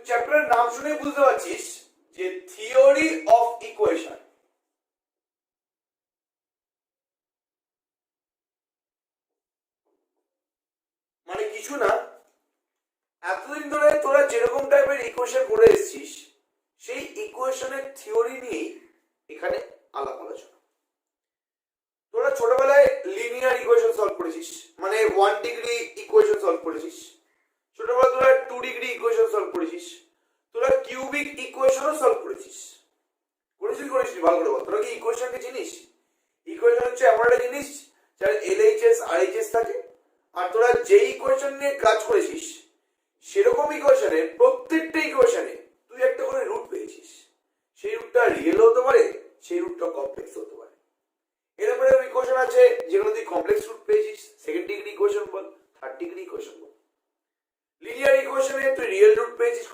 চ্যাপ্টারের নাম শুনে বুঝতে পারছিস যে থিওরি অফ ইকুয়েশন। মানে কিছু না, এতদিন ধরে তোরা যেরকম টাইপের ইকুয়েশন করে এসেছিস সেই ইকুয়েশনের থিওরি নিয়েই এখানে আলাপ আলোচনা। তোরা ছোটবেলায় লিনিয়ার ইকুয়েশন সলভ করেছিস, মানে 1 ডিগ্রি ইকুয়েশন সলভ করেছিস। ছোটবেলায় তোরা 2 ডিগ্রি ইকুয়েশন সলভ করেছিস। তোরা কিউবিক ইকুয়েশনও সলভ করেছিস। করেছিস ভালো করে বল, তোরা কি ইকুয়েশনকে চিনিস? ইকুয়েশন হচ্ছে এমন একটা জিনিস যার এলএইচএস আরএইচএস থাকে, আর তোরা যে ইকুয়েশন নিয়ে কাজ করেছিস সেরকম ইকুয়েশনের প্রত্যেকটা ইকুয়েশনে তুই একটা করে রুট পেয়েছিস। সেই রুটটা রিয়েল হতে পারে, সেই রুটটা কমপ্লেক্স হতে পারে। এরপরে ইকুয়েশন আছে যেগুলো তুই কমপ্লেক্স রুট পেয়েছিস, সেকেন্ড ডিগ্রি ইকুয়েশন বল, থার্ড ডিগ্রি ইকুয়েশন বল। লিনিয়ার ইকুয়েশনে তুই রিয়েল রুট পেয়েছিস,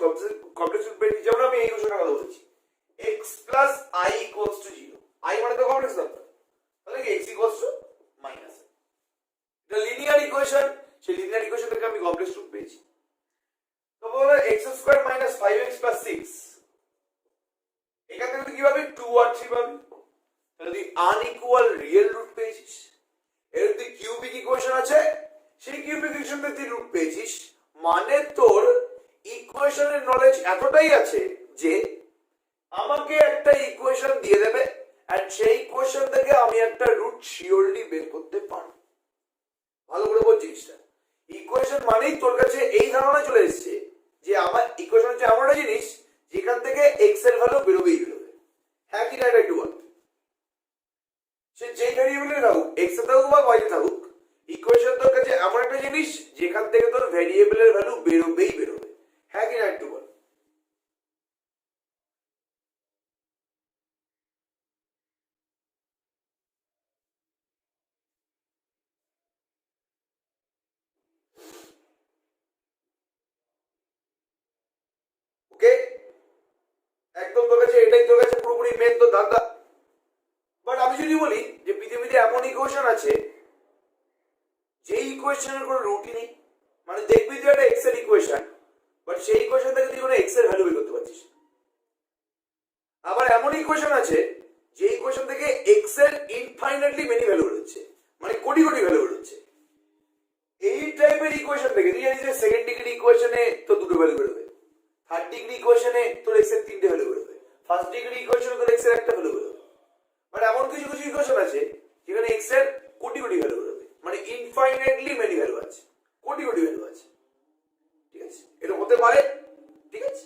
কমপ্লেক্স রুট পেয়েছিস। যেমন আমি এই ইকুয়েশনের কথা বলছি, x plus i equals to 0, i মানে তো কমপ্লেক্স নাম্বার, তাহলে কি x equals to minus। এটা লিনিয়ার ইকুয়েশন, সেই লিনিয়ার ইকুয়েশন থেকে আমি কমপ্লেক্স রুট পেয়েছি। তো বলো x square minus 5x plus 6, এখান থেকে তুই কি পাবি? 2 আর 3 পাবি। তাহলে তুই আনইকুয়াল রিয়েল রুট পেয়েছিস। এর তুই কিউবিক ইকুয়েশন আছে, সেই কিউবিক ইকুয়েশন থেকে তুই রুট পেয়েছিস। মানে তোর ইকুয়েশনের নলেজ এতটাই আছে যে আমাকে একটা ইকুয়েশন দিয়ে দেবে আর সেই ইকুয়েশন থেকে আমি একটা রুট শিওরলি বের করতে পারবো। ভালো করে বল জিনিসটা। ইকুয়েশন মানেই তোর কাছে এই ধারণা চলে এসেছে যে আমার ইকুয়েশন হচ্ছে এমন একটা জিনিস যেখান থেকে এক্স এর ভ্যালু বেরোবেই বেরোবে। হ্যাঁ কি না এটা একটু বল। সে যে ভ্যারিয়েবলে থাকুক, এক্স এ থাকুক বা ওয়াই এ থাকুক, ইকুয়েশন তোর কাছে এমন একটা জিনিস যেখান থেকে তোর ভ্যারিয়েবলের ভ্যালু বেরোবেই বেরোবে। হ্যাঁ কি না একটু বল। একদম তোর কাছে এটাই তোর কাছে পুরোপুরি মেন তো ধান্দা। বাট আমি যদি বলি যে পৃথিবীতে এমন ইকুয়েশন আছে যে ইকুয়েশনের কোনো রুটই নেই, মানে দেখবি তুই একটা এক্স এর ইকুয়েশন, বাট সেই ইকুয়েশন থেকে তুই কোনো এক্স এর ভ্যালু বের করতে পারছিস। আবার এমন ইকুয়েশন আছে যে ইকুয়েশন থেকে এক্স এর ইনফাইনাইটলি মেনি ভ্যালু বেরোচ্ছে, মানে কোটি কোটি ভ্যালু বেরোচ্ছে। এই টাইপের ইকুয়েশন থেকে তুই জানিস যে সেকেন্ড ডিগ্রি ইকুয়েশনে তো দুটো ভ্যালু বেরোবে, থার্ড ডিগ্রি ইকুয়েশনে তোর এক্স এর তিনটে ভ্যালু বেরোবে, ফার্স্ট ডিগ্রি ইকুয়েশনে তোর এক্স এর একটা ভ্যালু বেরোবে। মানে এমন কিছু কিছু ইকুয়েশন আছে যেখানে এক্স এর কোটি কোটি ভ্যালু বেরোবে, মানে ইনফাইনাইটলি মেনি ভ্যালু আছে, কোটি কোটি ভ্যালু আছে। ঠিক আছে, এটা হতে পারে। ঠিক আছে,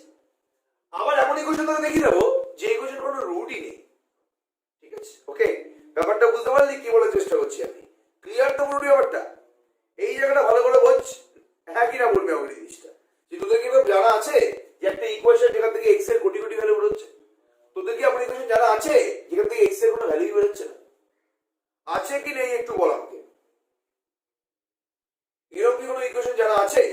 আবার এমন ইকুয়েশন তোকে দেখিয়ে দেবো যে ইকুয়েশন কোনো রুটই নেই। ঠিক আছে, ওকে, ব্যাপারটা বুঝতে পারলি কি বলার চেষ্টা করছি আমি? ক্লিয়ার তো পুরোপুরি ব্যাপারটা? এই জায়গাটা ভালো করে বোঝ। হ্যাঁ কিনা বলবি আমাকে জিনিসটা, যে তোদের কি জানা আছে যে একটা ইকুয়েশন যেখান থেকে এক্স এর কোটি কোটি ভ্যালু বেরোচ্ছে? তোদের কি এমন ইকুয়েশন জানা আছে যেখান থেকে এক্স এর কোনো ভ্যালুই বেরোচ্ছে না? আছে কি নেই একটু বল আমাকে। এরকম কি কোনো ইকুয়েশন জানা আছে?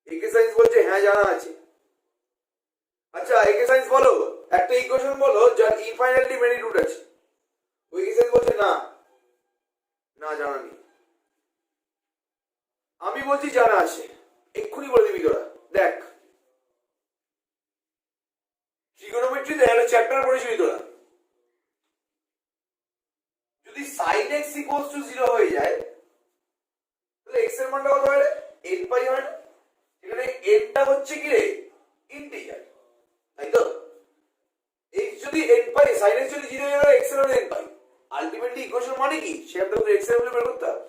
একে সায়েন্স বলছে হ্যাঁ জানা আছে। আচ্ছা একে সায়েন্স বলো একটা ইকুয়েশন বলো যার ইনফাইনাইটলি মেনি রুট আছে। ওই একে সায়েন্স বলছে না, না জানা নেই। আমি বলছি জানা আছে, এক্ষুনি বলে দিবি তোরা। দেখ ট্রিগোনোমেট্রিতে একটা চ্যাপ্টার পড়েছিলি তোরা, যদি sin x equals to 0 হয়ে যায় তাহলে x এর মানটা কত হয় রে? n পাই হয় না? এখানে n টা হচ্ছে কি রে? ইন্টিজার, তাই তো? x যদি n পাই, sin x যদি 0 হয়ে যায় x এর হলো n পাই। আলটিমেটলি ইকুয়েশন মানে কি? সেটা তো x এর ভ্যালু বের করতে হবে।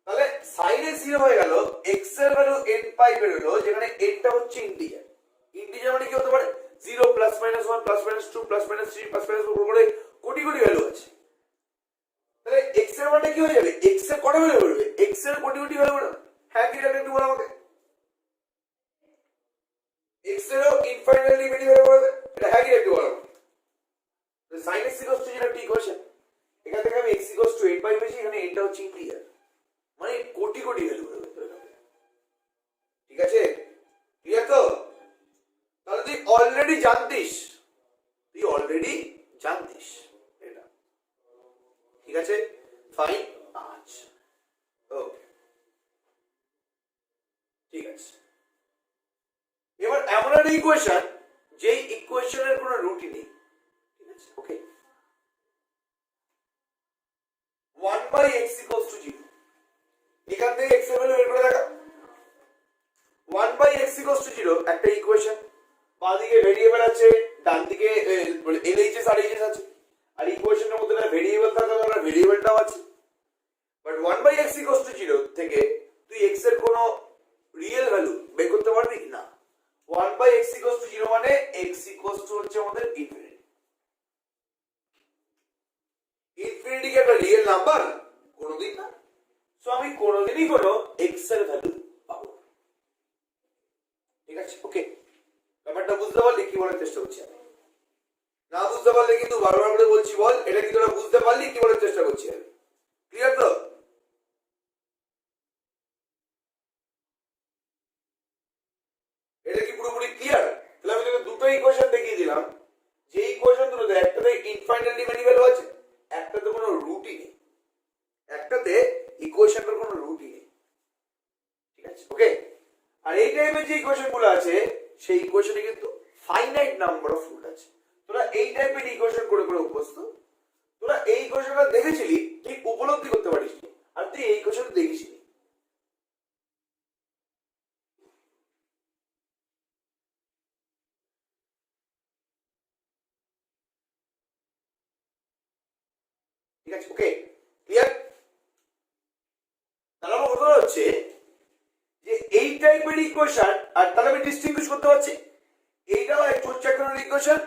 তাহলে sin x 0 হয়ে গেল, x এর ভ্যালু n পাই বের হলো, যেখানে n টা হচ্ছে ইন্টিজার। ইন্টিজার মানে কি হতে পারে? 0 plus minus 1 plus minus 2 plus minus 3 plus minus 4 করে কোটি কোটি ভ্যালু আছে। তাহলে x এর মানটা কি হয়ে যাবে? x এর কত ভ্যালু বেরোবে? x এর কোটি কোটি ভ্যালু বেরোবে। হ্যাঁ কি এটা একটু বল আমাকে। x এরও ইনফাইনাইটলি মেনি ভ্যালু বেরোবে, এটা হ্যাঁ কি একটু বল আমাকে। sin x equals to যেটা ইকুয়েশন, এখান থেকে আমি x equals to 8 পাই পেয়েছি, এখানে এটা হচ্ছে ইন্টিজার, মানে কোটি কোটি ভ্যালু বেরোবে। ঠিক আছে, ক্লিয়ার তো? তাহলে তুই অলরেডি জানতিস, তুই অলরেডি জানতিস এটা, ঠিক আছে, ফাইন। আচ্ছা, ওকে, ঠিক আছে। এবার এমন একটা ইকুয়েশন যেই ইকুয়েশনের কোনো রুটই নেই, ঠিক আছে, ওকে। 1/x equals to 0, এখান থেকে x এর ভ্যালু বের করে দেখা। 1/x equals to 0 একটা ইকুয়েশন, বাঁ দিকে ভেরিয়েবল আছে, ডান দিকে LHS আর HS আছে, আর ইকুয়েশনের মধ্যে না ভেরিয়েবল থাকলে আমরা ভেরিয়েবলটাও আছে। বাট 1/x equals to 0 থেকে তুই x এর কোনো রিয়েল ভ্যালু বের করতে পারবি না। 1/x equals to 0 মানে x equals to হচ্ছে আমাদের ইনফিনিটি। ইনফিনিটি কি একটা রিয়েল নাম্বার? কোনোদিন না। সো আমি কোনোদিনই কোনো x এর ভ্যালু পাবো, ঠিক আছে, ওকে। ব্যাপারটা বুঝতে পারলি কি বলার চেষ্টা করছি আমি? না বুঝতে পারলে কিন্তু বারবার করে বলছি, বল এটা কি তোরা বুঝতে পারলি কি বলার চেষ্টা করছি আমি? ক্লিয়ার তো? এটা কি পুরোপুরি ক্লিয়ার? তাহলে আমি তোকে দুটো ইকুয়েশন দেখিয়ে দিলাম, যে ইকুয়েশন দুটোতে একটাতে ইনফাইনাইটলি মেনি ভ্যালু আছে, একটাতে কোনো রুটই নেই, একটাতে ইকুয়েশনটার কোনো রুটই নেই, ঠিক আছে, ওকে। আর এই টাইপের যে ইকুয়েশন গুলো আছে সেই ইকুয়েশনে কিন্তু ফাইনাইট নাম্বার অফ রুট আছে। তোরা এই টাইপের ইকুয়েশন করে করে অভ্যস্ত, তোরা এই ইকুয়েশনটা দেখেছিলি, ঠিক উপলব্ধি করতে পারিস, আর তুই এই ইকুয়েশন দেখেছিলি। ঠিক আছে, ওকে, ক্লিয়ার? তাহলে আমার কথা হচ্ছে যে এই টাইপের ইকুয়েশন, আর তাহলে আমি ডিস্টিংগুইশ করতে পারছি, এইটা হচ্ছে এক ধরনের ইকুয়েশন,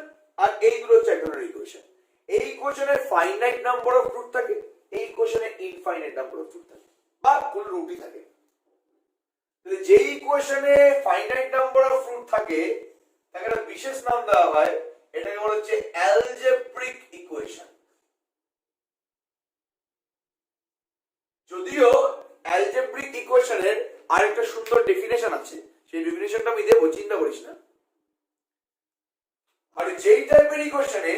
আর এইগুলো হচ্ছে এক ধরনের ইকুয়েশন। এই ইকুয়েশনে ফাইনাইট নাম্বার অফ রুট থাকে, এই ইকুয়েশনে ইনফাইনাইট নাম্বার অফ রুট থাকে, বা কোন রুটই থাকে। তাহলে যে ইকুয়েশনে ফাইনাইট নাম্বার অফ রুট থাকে তাকে একটা বিশেষ নাম দেওয়া হয়, এটাকে বলা হচ্ছে অ্যালজেব্রিক ইকুয়েশন। যদিও অ্যালজেব্রিক ইকুয়েশনের আরেকটা সুন্দর ডেফিনেশন আছে, সেই ডেফিনেশনটা আমি দেবো, চিন্তা করিস না। আর যেই টাইপের ইকুয়েশনে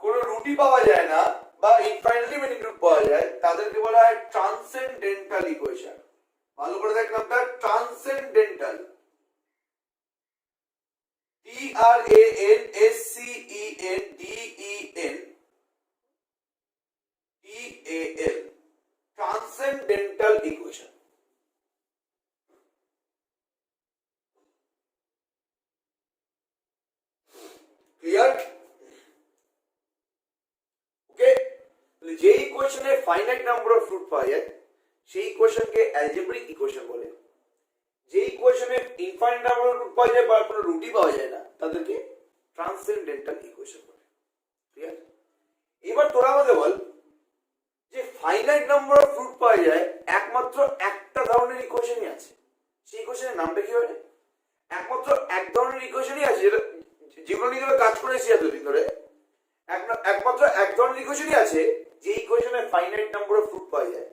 কোনো রুটই পাওয়া যায় না বা ইনফাইনাইটলি মেনি রুট পাওয়া যায় তাদেরকে বলা হয় ট্রান্সেন্ডেন্টাল ইকুয়েশন। ভালো করে দেখ নামটা, transcendental, TRANSCENDENTAL, transcendental equation. Clear? Okay. যে ইকুয়েশনে ফাইনাইট নাম্বার অফ রুট পাওয়া যায় সেই ইকুয়েশনকে অ্যালজেব্রিক ইকুয়েশন বলে। যে ইকুয়েশনে ইনফাইনাইট নাম্বার অফ রুট পাওয়া যায় বা কোনো রুটই পাওয়া যায় না তাদেরকে ট্রান্সেন্ডেন্টাল ইকুয়েশন বলে। ক্লিয়ার? এবার তোরা আমাকে বল যে ফাইনাইট নাম্বার অফ রুট পাওয়া যায় একমাত্র একটা ধরনের ইকুয়েশনই আছে, সেই ইকুয়েশনের নামটা কি হবে? একমাত্র এক ধরনের ইকুয়েশনই আছে যেগুলো নিয়ে কাজ করেছি এতদিন ধরে, একমাত্র এক ধরনের ইকুয়েশনই আছে যে ইকুয়েশনে ফাইনাইট নাম্বার অফ রুট পাওয়া যায়।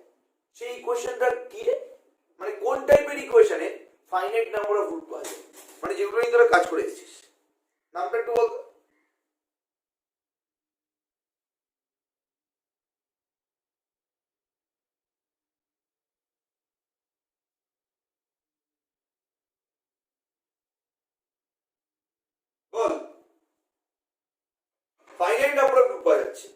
সেই ইকুয়েশনটা কি রে? মানে কোন টাইপের ইকুয়েশনে ফাইনাইট নাম্বার অফ রুট পাওয়া যায়, মানে যেগুলো নিয়ে তোরা কাজ করে এসেছিস, নামটা একটু বলতো। বল, ফাইনাইট নাম্বার অফ রুট পাওয়া যাচ্ছে,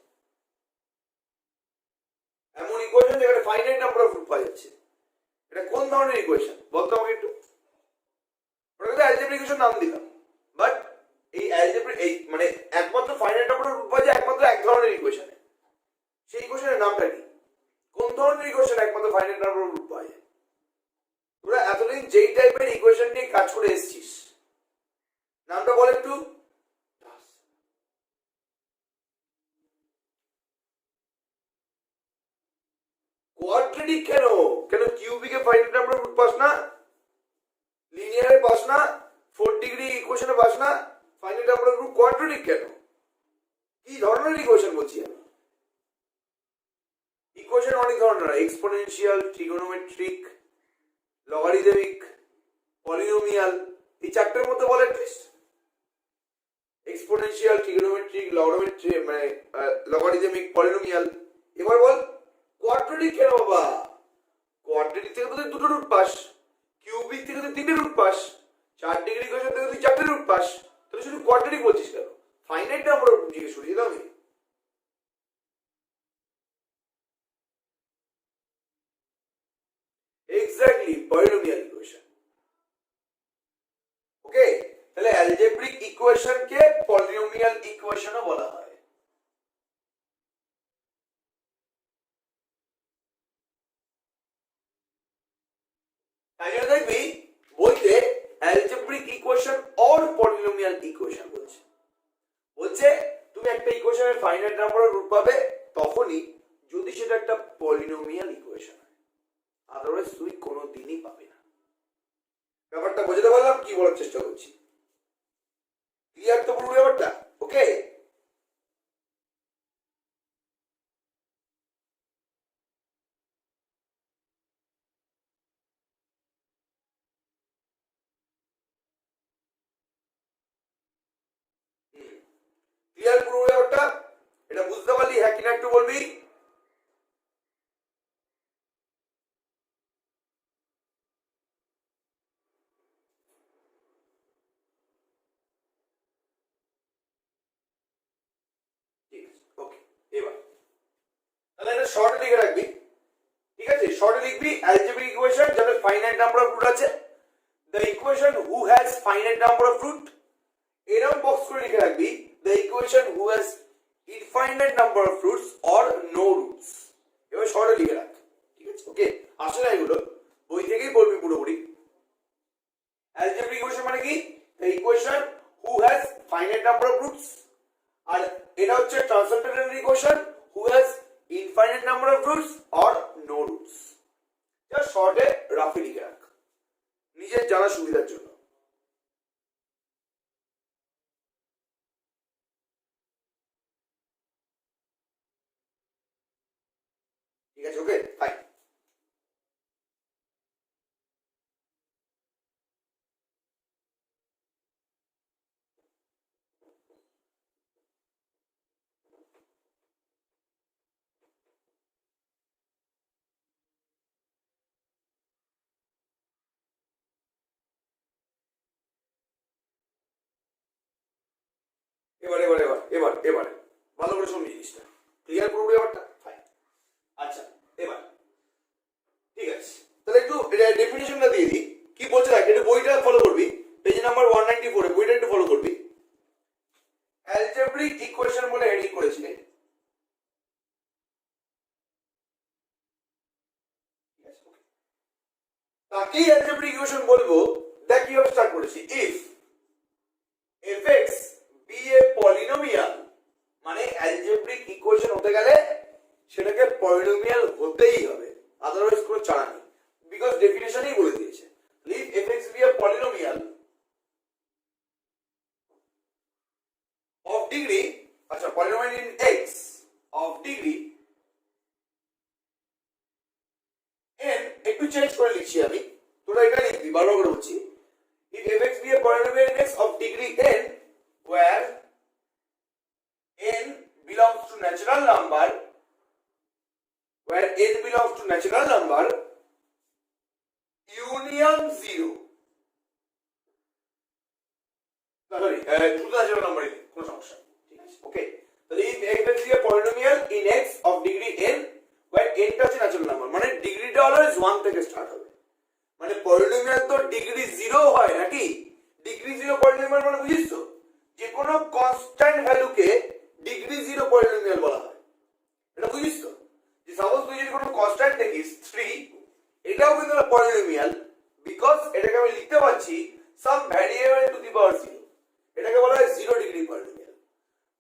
এমন ইকুয়েশন যেখানে ফাইনাইট নাম্বার অফ রুট পাওয়া যাচ্ছে, এটা কোন ধরনের ইকুয়েশন বলতো আমাকে একটু? ওটাকে অ্যালজেব্রিক ইকুয়েশন নাম দিলাম, বাট এই অ্যালজেব্রিক এই মানে একমাত্র ফাইনাইট নাম্বার অফ রুট পাওয়া যায় একমাত্র এক ধরনের ইকুয়েশনে, সেই ইকুয়েশনের নামটা কি? কোন ধরনের ইকুয়েশন একমাত্র ফাইনাইট নাম্বার অফ রুট পাওয়া যায়? তোরা এতদিন যেই টাইপের ইকুয়েশন নিয়ে কাজ করে এসেছিস, নামটা বল একটু। কোয়াড্রেটিক কেন? কেন কিউবিকে ফাইনাইট নাম্বার অফ রুট পাস না, লিনিয়ারে পাস না, 4 ডিগ্রি ইকুয়েশনে পাস না, finite number of root quadratic কেন? কি ধরনের ইকুয়েশন বলছি আমি? ইকুয়েশন অনেক ধরনের, এক্সপোনেনশিয়াল, ট্রিগোনোমেট্রিক, লগারিদমিক, পলিনোমিয়াল, এই চারটের মধ্যে বলে প্লিজ। এক্সপোনেনশিয়াল, ট্রিগোনোমেট্রিক, মানে লগারিদমিক পলিনোমিয়াল। এবার বল কোয়াড্রেটিক কেন বাবা? কোয়াড্রেটিক থেকে তো তুই দুটো রুট পাস, কিউবিক থেকে তুই তিনটে রুট পাস, 4 ডিগ্রি ইকুয়েশন থেকে তুই 4টে রুট পাস, তাহলে শুধু কোয়াড্রেটিক বলছিস কেন? ফাইনাইট নাম্বার জিজ্ঞেস করেছিলাম আমি। Exactly, polynomial equation. ওকে, তাহলে অ্যালজেব্রিক ইকুয়েশনকে পলিনোমিয়াল ইকুয়েশনও বলা হয়। তাই জন্য দেখবি বইতে algebraic equation or polynomial equation বলছে। বলছে তুমি একটা ইকুয়েশনের ফাইনাইট নাম্বার অফ রুট পাবে তখনই যদি সেটা একটা পলিনোমিয়াল ইকুয়েশন হয়, আদারওয়াইজ তুই কোনোদিনই পাবে না। ব্যাপারটা বোঝাতে পারলাম? কি বলার চেষ্টা করছি, ক্লিয়ার তো পুরো ব্যাপারটা? ওকে, ক্লিয়ার পুরো ব্যাপারটা? এটা বুঝতে পারলি? হ্যাঁ কিনা একটু বলবি? ওকে, এবার তাহলে এটা শর্টে লিখে রাখবি। ঠিক আছে, শর্টে লিখবি অ্যালজেব্রিক ইকুয়েশন যাতে ফাইনাইট নাম্বার অফ রুট আছে, the equation who has finite number of root. এরকম বক্স করে লিখে রাখবি the equation who has infinite number of roots or no roots. এবার শর্টে লিখে রাখ। ঠিক আছে, ওকে, আসলে না এগুলো বই থেকেই পড়বি পুরোপুরি। অ্যালজেব্রিক ইকুয়েশন মানে কি? The equation who has finite number of roots. আর এটা হচ্ছে transcendental equation who has infinite number of roots or no roots. যা শর্টে রাফে লিখে রাখ নিজের জানার সুবিধার জন্য। ঠিক আছে, ওকে, ফাইন। এবার এবার এবার এবার এবারে ভালো করে শুনবি জিনিসটা, ক্লিয়ার পুরো ব্যাপারটা? ফাইন। আচ্ছা, এবার ঠিক আছে, তাহলে একটু ডেফিনিশনটা দিয়ে দিই। কি বলছে দেখ, একটু বইটা ফলো করবি, পেজ নাম্বার 194 বইটা একটু ফলো করবি। অ্যালজেব্রিক ইকুয়েশন বলে হেডিং করেছে। তাকেই অ্যালজেব্রিক ইকুয়েশন বলবো। দেখ কিভাবে স্টার্ট করেছি, if fx be a polynomial, মানে অ্যালজেব্রিক ইকুয়েশন হতে গেলে সেটাকে পলিনোমিয়াল হতেই হবে, আদারওয়াইজ কোনো চারা নেই, বিকজ ডেফিনেশনই বলে দিয়েছে। Let fx be a polynomial of degree, আচ্ছা polynomial in x of degree n, একটু চেঞ্জ করে লিখছি আমি, তোরা এটা লিখবি, বারবার করে বলছি। if fx be a polynomial in x of degree n where n belongs to natural number, where n belongs to natural number union 0, sorry, শুধু natural number এ কোনো সমস্যা, ঠিক আছে, ওকে। তাহলে if fx is a polynomial in x of degree n where n টা হচ্ছে natural number, মানে ডিগ্রিটা অলওয়েজ 1 থেকে স্টার্ট হবে, মানে পলিনোমিয়াল তো ডিগ্রি 0 হয় নাকি? ডিগ্রি 0 পলিনোমিয়াল মানে বুঝিস তো, যে কোনো কনস্ট্যান্ট ভ্যালুকে ডিগ্রি 0 পলিনোমিয়াল বলা হয়, এটা বুঝিস তো? যে সাপোজ তুই যদি কোনো কনস্ট্যান্ট দেখিস 3, এটাও কিন্তু একটা পলিনোমিয়াল, বিকজ এটাকে আমি লিখতে পারছি সাম ভ্যারিয়েবল টু দি পাওয়ার 0, এটাকে বলা হয় 0 ডিগ্রি পলিনোমিয়াল।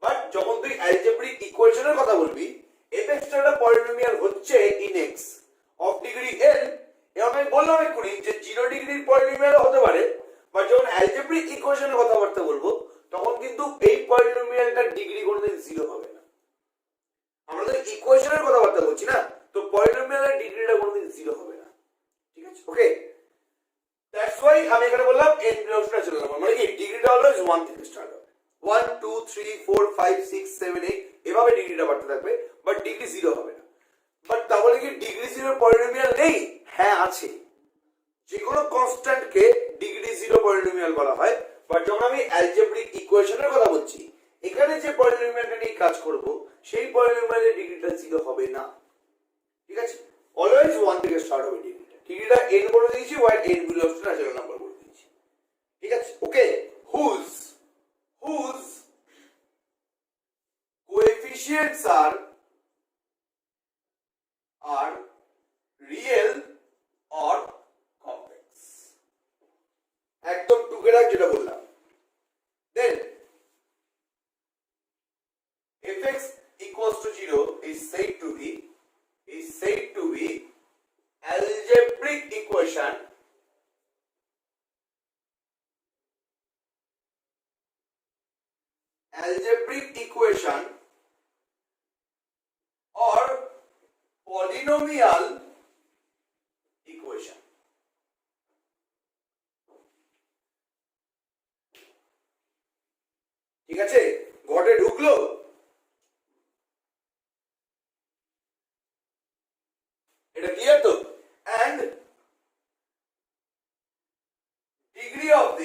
বাট যখন তুই অ্যালজেব্রিক ইকুয়েশনের কথা বলবি, fx টা একটা পলিনোমিয়াল হচ্ছে in x of degree n, এবং আমি বললাম এক্ষুনি যে 0 ডিগ্রির পলিনোমিয়াল হতে পারে, বাট যখন অ্যালজেব্রিক ইকুয়েশনের কথাবার্তা বলবো তখন কিন্তু এই পলিনোমিয়ালটার ডিগ্রি কোনোদিন 0 হবে না। আমরা তো ইকুয়েশনের কথাবার্তা বলছি না, তো পলিনোমিয়ালের ডিগ্রিটা কোনোদিন 0 হবে না, ঠিক আছে, ওকে। দ্যাটস ওয়াই আমি এখানে বললাম n belongs to natural number, মানে কি ডিগ্রিটা অলওয়েজ 1 থেকে স্টার্ট হবে, 1 2 3 4 5 6 7 8 এভাবে ডিগ্রিটা বাড়তে থাকবে, বাট ডিগ্রি জিরো হবে না। বাট তাহলে কি ডিগ্রি জিরো পলিনোমিয়াল নেই? হ্যাঁ আছে। যে কোনো কনস্ট্যান্টকে ডিগ্রি জিরো পলিনোমিয়াল বলা হয়। বাট যখন আমি অ্যালজেব্রিক ইকুয়েশনের কথা বলছি, এখানে যে পলিনোমিয়ালটা নিয়ে কাজ করব সেই পলিনোমিয়ালের ডিগ্রিটা জিরো হবে না। ঠিক আছে, অলওয়েজ 1 থেকে স্টার্ট হবে ডিগ্রিটা। ডিগ্রিটা n বলে দিয়েছি, while n belongs to natural number বলে দিয়েছি। ঠিক আছে, okay. Whose coefficients are real or complex, একদম টুকেরা যেটা বললাম। দেন fx equals to 0 is said to be algebraic equation or polynomial equation. ঠিক আছে, ঘটে ঢুকলো? এটা ক্লিয়ার তো? and degree of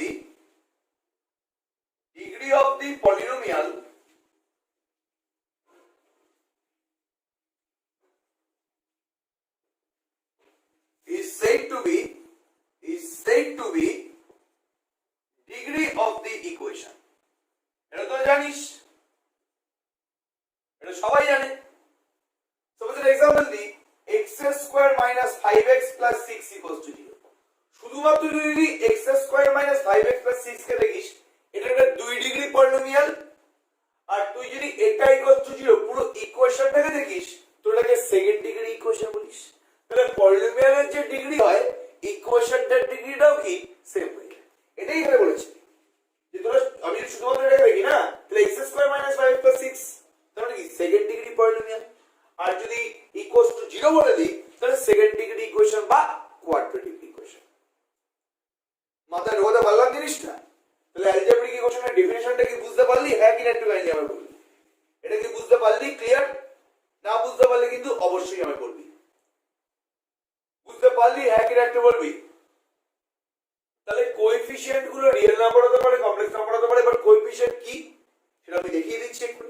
the polynomial is said to be degree of the equation. এটা তো জানিস, এটা সবাই জানে। সাপোজ এর एग्जांपल দিই, x square minus 5x plus 6 equals to 0। শুধুমাত্র যদি x square minus 5x plus 6 কে দেখিস, এটা একটা 2 ডিগ্রি পলিনোমিয়াল। আর তুই যদি এটা ইকুয়ালস টু 0 পুরো ইকুয়েশনটাকে দেখিস, তো এটাকে সেকেন্ড ডিগ্রি ইকুয়েশন বলিস। তাহলে পলিনোমিয়ালের যে ডিগ্রি হয়, ইকুয়েশনটার ডিগ্রিটাও কি সেম হয়ে যায়। এটাই এখানে বলেছি যে তোরা, আমি যদি শুধুমাত্র এটা দেখি না, তাহলে x স্কয়ার মাইনাস 5 প্লাস 6 তাহলে কি সেকেন্ড ডিগ্রি পলিনোমিয়াল। আর যদি ইকুয়ালস টু 0 বলে দিই, তাহলে সেকেন্ড ডিগ্রি ইকুয়েশন বা কোয়াড্রেটিক ইকুয়েশন। মাথায় ঢোকাতে পারলাম জিনিসটা? তাহলে অ্যালজেব্রিক ইকুয়েশনের ডেফিনিশনটা কি বুঝতে পারলি? হ্যাঁ কি না একটু কাইন্ডলি আমাকে বলবি। এটা কি বুঝতে পারলি? ক্লিয়ার? না বুঝতে পারলে কিন্তু অবশ্যই আমাকে বলবি। বুঝতে পারলি? হ্যাঁ কি না একটু বলবি। তাহলে কোএফিশিয়েন্ট গুলো রিয়েল নাম্বার হতে পারে, কমপ্লেক্স নাম্বার হতে পারে, বাট কোএফিশিয়েন্ট কি সেটা আমি দেখিয়ে দিচ্ছি একটু।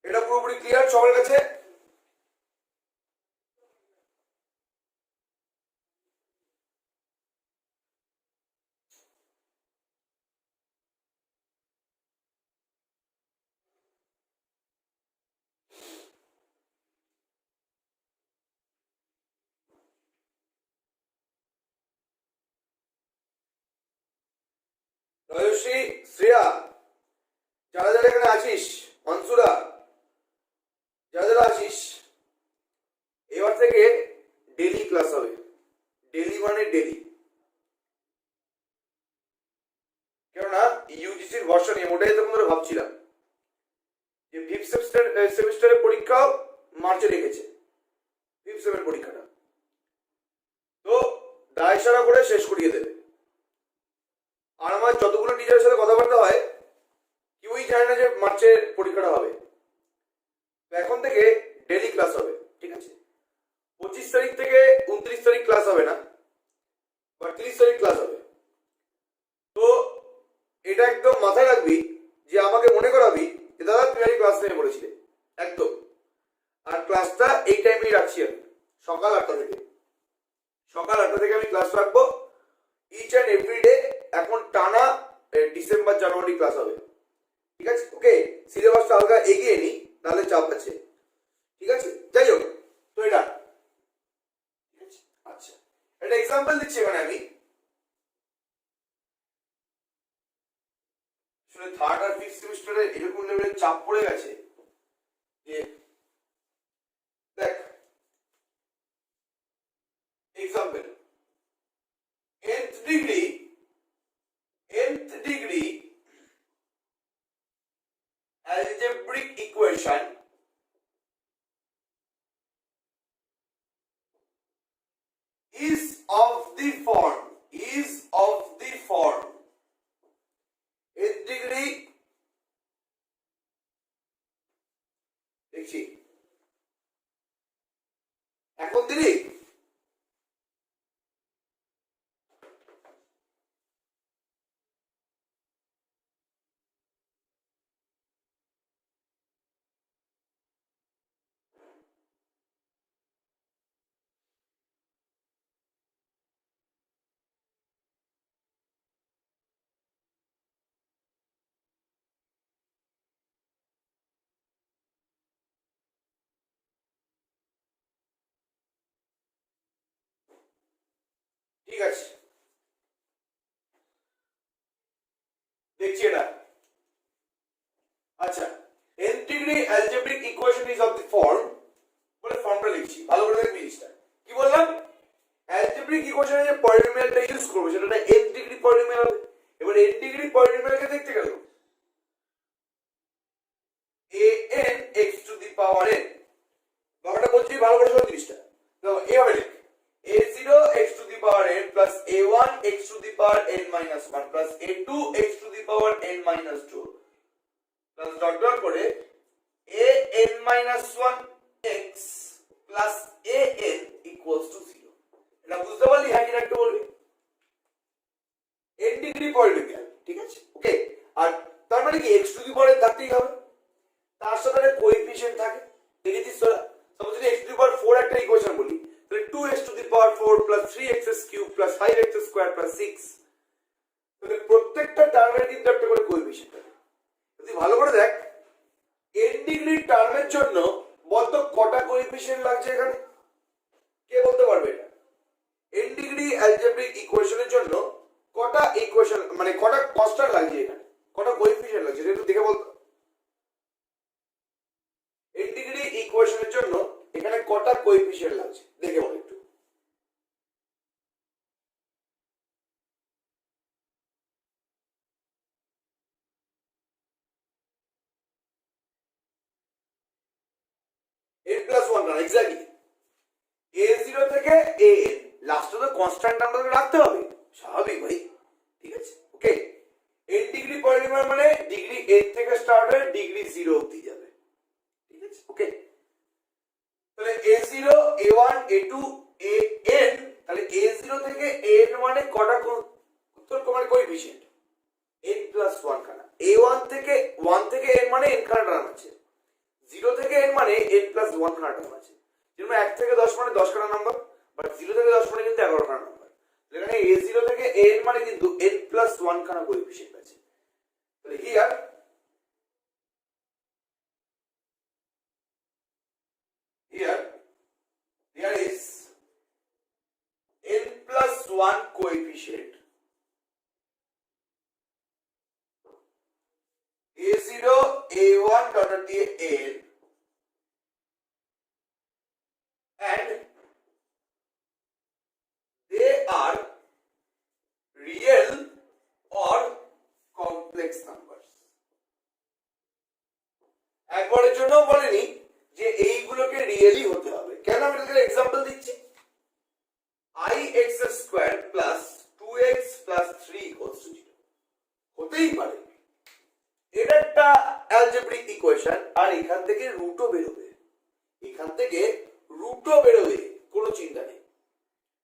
এটা পুরোপুরি ক্লিয়ার সবার কাছে? রয়সী, শ্রেয়া, যারা যারা এখানে আছিস, মনসুরা, যারা যারা আছিস, এবার থেকে ডেলি ক্লাস হবে। ডেলি মানে ডেলি। কেননা ইউজিসির ভার্সন এমনটাই তখন ধরে ভাবছিলাম যে ফিফথ সেমিস্টারের পরীক্ষাও মার্চে রেখেছে, ফিফথ সেমের পরীক্ষাটা, তো দায় সারা করে শেষ করিয়ে দেবে। আর আমার যতগুলো টিচারের সাথে কথাবার্তা হয়, কেউই জানে না যে মার্চে পরীক্ষাটা হবে। এখন থেকে ডেলি ক্লাস হবে। ঠিক আছে, 25 তারিখ থেকে 29 তারিখ ক্লাস হবে না, বা 30 তারিখ ক্লাস হবে। তো এটা একদম মাথায় রাখবি যে আমাকে মনে করাবি যে দাদা তুমি আগে ক্লাস নিয়ে বলেছিলে একদম। আর ক্লাসটা এই টাইমেই রাখছি আমি, সকাল 8টা থেকে। সকাল 8টা থেকে আমি ক্লাস রাখবো ইচ অ্যান্ড এভরি ডে। এখন টানা ডিসেম্বর জানুয়ারি ক্লাস হবে। ঠিক আছে, ওকে। সিলেবাসটা হালকা এগিয়ে নি, নাহলে চাপ আছে। ঠিক আছে, যাই হোক, তো এটা ঠিক আছে। আচ্ছা, একটা এক্সাম্পল দিচ্ছি এখানে আমি। আসলে থার্ড আর ফিফথ সেমিস্টারে এরকম লেভেলের চাপ পড়ে গেছে যে দেখ, example nth degree algebraic equation is of the form ঠিক আছে, দেখছি এটা। আচ্ছা, nth degree algebraic equation is of the form, বলে ফর্মটা লিখছি, ভালো করে দেখবি জিনিসটা। কি বললাম? algebraic equation এর যে পলিনোমিয়ালটা ইউজ করব সেটা nth degree পলিনোমিয়াল হবে। এবার nth degree পলিনোমিয়ালকে দেখতে গেল an x to the power n, বাবাটা বলছি ভালো করে শোনো জিনিসটা। দেখো এইভাবে লিখ a0 x to the power n plus a1 x to the power n minus 1 plus a2 x to the power n minus 2 plus dot dot করে a n minus 1 x plus a n equals to 0। এটা বুঝতে পারলি? হ্যাঁ কিনা একটু বলবি? n degree polynomial, ঠিক আছে, ওকে। আর তার মানে কি x to the power n থাকতেই হবে, তার সাথে একটা কোএফিশিয়েন্ট থাকে। দেখেছিস তোরা? সাপোজ যদি x টু দি পাওয়ার 4 একটা ইকুয়েশন বলি, তাহলে 2x to the power 4 plus 3x cube plus 5x square plus 6, তাহলে প্রত্যেকটা টার্মের কিন্তু একটা করে কোএফিশিয়েন্ট থাকে। যদি ভালো করে দেখ n ডিগ্রি টার্মের জন্য বলতো কটা কোএফিশিয়েন্ট লাগছে এখানে? কে বলতে পারবে এটা? n ডিগ্রি অ্যালজেব্রিক ইকুয়েশনের জন্য কটা ইকুয়েশন মানে কটা কনস্ট্যান্ট লাগছে এখানে? কটা কোএফিশিয়েন্ট লাগছে? একটু দেখে বলতো। n ডিগ্রি ইকুয়েশনের জন্য এখানে কটা কোএফিশিয়েন্ট লাগছে দেখে বল একটু। n plus 1 না, এক্স্যাক্টলি a0 থেকে an, লাস্টে তো কনস্ট্যান্ট আমাদের রাখতে হবে, স্বাভাবিক ভাই, ঠিক আছে, ওকে। n ডিগ্রি পলিনোমিয়াল মানে ডিগ্রি n থেকে স্টার্ট হয়ে ডিগ্রি 0 অবধি যাবে, ঠিক আছে, ওকে। তাহলে a0 a1 a2 an, তাহলে a0 থেকে an মানে কটা উত্তর মানে কোএফিশিয়েন্ট n plus 1 খানা। a1 থেকে 1 থেকে n মানে n খানা টার্ম আছে, 0 থেকে n মানে n plus 1 খানা টার্ম আছে। যেমন 1 থেকে 10 মানে 10 খানা নাম্বার, বাট 0 থেকে 10 মানে কিন্তু 11 খানা নাম্বার। এখানে a0 থেকে n মানে কিন্তু n plus 1 খানা কোএফিশিয়েন্ট আছে। তাহলে here is n plus 1 coefficient a0 a1 dot দিয়ে n and they are real or complex numbers। একবারের জন্য বলেনি যে এইগুলোকে রিয়েলি হতে হবে। কেন? আমি তোদের एग्जांपल দিচ্ছি। ix square plus 2x plus 3 equals to 0 হতেই পারে। এটা একটা অ্যালজেব্রিক ইকুয়েশন, আর এখান থেকে রুটও বেরোবে, এখান থেকে রুটও বেরোবে, কোনো চিন্তা নেই,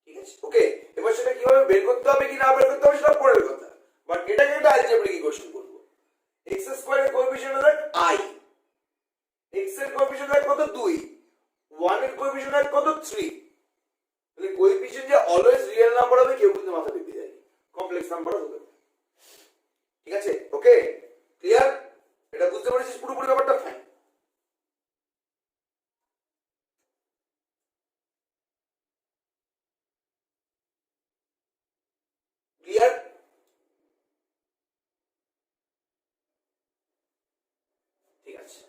ঠিক আছে, ওকে। এবার সেটা কিভাবে বের করতে হবে কি না বের করতে হবে সেটা পরের কথা, বাট এটাকে একটা অ্যালজেব্রিক ইকুয়েশন বলবো। x স্কয়ারের কোএফিশিয়েন্ট হলো i, x এর কোএফিশিয়েন্ট হয় কত 2, 1 এর কোএফিশিয়েন্ট হয় কত 3। তাহলে কোএফিশিয়েন্ট যে অলওয়েজ রিয়েল নাম্বার হবে কেউ কিন্তু মাথা ঢুকিয়ে দেয়, কমপ্লেক্স নাম্বার হবে, ঠিক আছে, ওকে, ক্লিয়ার? এটা বুঝতে পেরেছিস পুরোপুরি ব্যাপারটা? ফাইন। ক্লিয়ার? ঠিক আছে,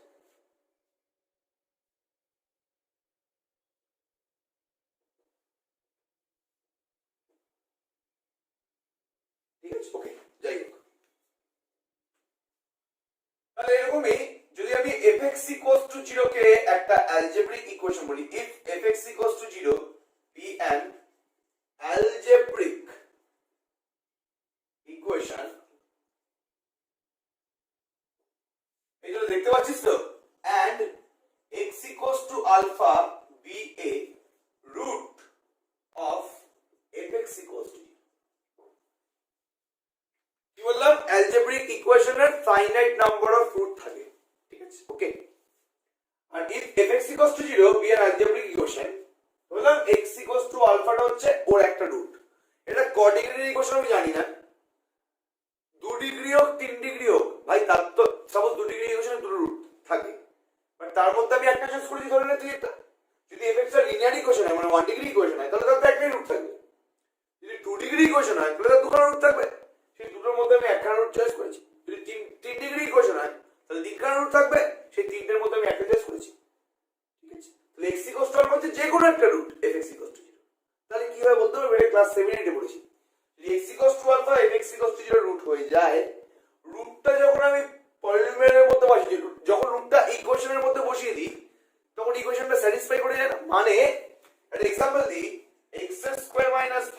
ঠিক আছে, ওকে, যাই হোক। তাহলে এরকমই যদি আমি fx equals to 0 কে একটা অ্যালজেব্রিক ইকুয়েশন বলি, if fx equals to 0 be an algebraic equation, এইটা দেখতে পাচ্ছিস তো, and x equals to alpha be a root of fx equals to 0। কি বললাম? অ্যালজেব্রিক ইকুয়েশনের ফাইনাইট নাম্বার অফ রুট থাকে, ঠিক আছে, ওকে। আর if fx equals to 0 be an algebraic equation, বললাম x equals to alpha টা হচ্ছে ওর একটা রুট। এটা ক ডিগ্রির ইকুয়েশন আমি জানি না, 2 ডিগ্রি হোক 3 ডিগ্রি হোক ভাই, তার তো সাপোজ 2 ডিগ্রি ইকুয়েশনে দুটো রুট থাকে, বাট তার মধ্যে আমি একটা চুজ করে ধরে নে তুই একটা। যদি fx এর লিনিয়ার ইকুয়েশন হয় মানে 1 ডিগ্রি ইকুয়েশন হয় তাহলে তার একটাই রুট থাকবে। যদি 2 ডিগ্রি ইকুয়েশন হয় তাহলে দুখানা রুট থাকবে, সেই দুটোর মধ্যে আমি একখানা রুট চয়েস করেছি। যদি তিন ডিগ্রি ইকুয়েশন হয় তাহলে তিনখানা রুট থাকবে, সেই তিনটের মধ্যে আমি একটা চয়েস করেছি। ঠিক আছে, তাহলে x ইকুয়াল টু হচ্ছে যে কোনো একটা রুট f(x) ইকুয়াল টু 0। তাহলে কি হয় বলতে পারবে, ক্লাস 7 এ পড়েছি, যদি x equal to alpha f(x) equal to 0 root হয়ে যায়, রুটটা যখন আমি পলিনোমিয়ালের মধ্যে বসিয়ে দিই, যখন রুটটা ইকুয়েশনের মধ্যে বসিয়ে দিই তখন ইকুয়েশনটা স্যাটিসফাই করে যায় না। মানে একটা एग्जांपल দিই, x² -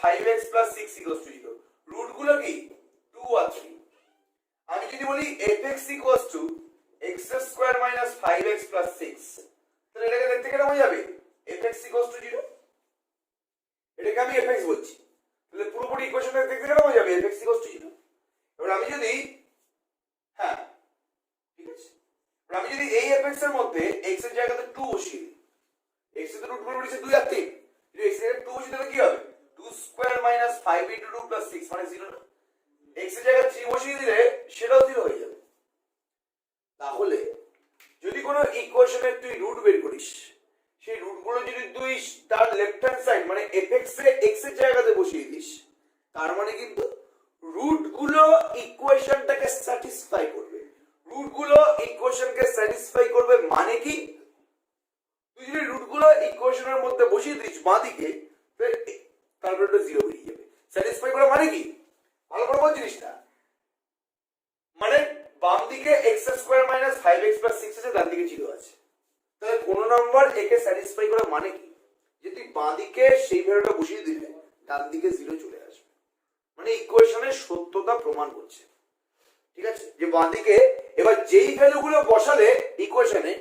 5x + 6 = 0, রুট গুলো কি 2 আর 3। আমি যদি বলি f(x) = x² - 5x + 6, তাহলে এটাকে দেখতে কেমন হয়ে যাবে, f(x) = 0, এটাকে আমি f(x) বলছি, তাহলে পুরোপুরি ইকুয়েশনটা দেখতে কেমন হয়ে যাবে, f(x) = 0। এবার আমি যদি হ্যাঁ ঠিক আছে, এবার আমি যদি এই f(x) এর মধ্যে x এর জায়গাতে 2 বসিয়ে দিই, x এর রুট গুলো হচ্ছে 2 আর 3, যদি x এর 2 বসিয়ে দিলে কি হবে, 2² - 5 × 2 + 6 মানে 0 না, x এর জায়গায় 3 বসিয়ে দিলে সেটাও 0 হয়ে যাবে। তাহলে যদি কোনো ইকুয়েশনের তুই রুট বের করিস, সেই রুটগুলো যদি তুই তার লেফট হ্যান্ড সাইড মানে f(x) এ x এর জায়গাতে বসিয়ে দিস, তার মানে কিন্তু রুটগুলো ইকুয়েশনটাকে স্যাটিসফাই করবে। রুটগুলো ইকুয়েশনকে স্যাটিসফাই করবে মানে কি, তুই যদি রুটগুলো ইকুয়েশনের মধ্যে বসিয়ে দিস বাঁদিকে, তারপরে ওটা 0 বেরিয়ে যাবে। স্যাটিসফাই করা মানে কি, ভালো করে বোঝ জিনিসটা, মানে বাম দিকে x² - 5x + 6 আছে, ডান দিকে 0 আছে, তাহলে কোন নাম্বার একে স্যাটিসফাই করা মানে কি, যে তুই বাঁদিকে সেই ভ্যালুটা বসিয়ে দিলে ডান দিকে 0 চলে আসবে, মানে ইকুয়েশনের সত্যতা প্রমাণ করছে। ঠিক আছে, যে বাঁদিকে এবার যেই ভ্যালুগুলো বসালে ইকুয়েশনে,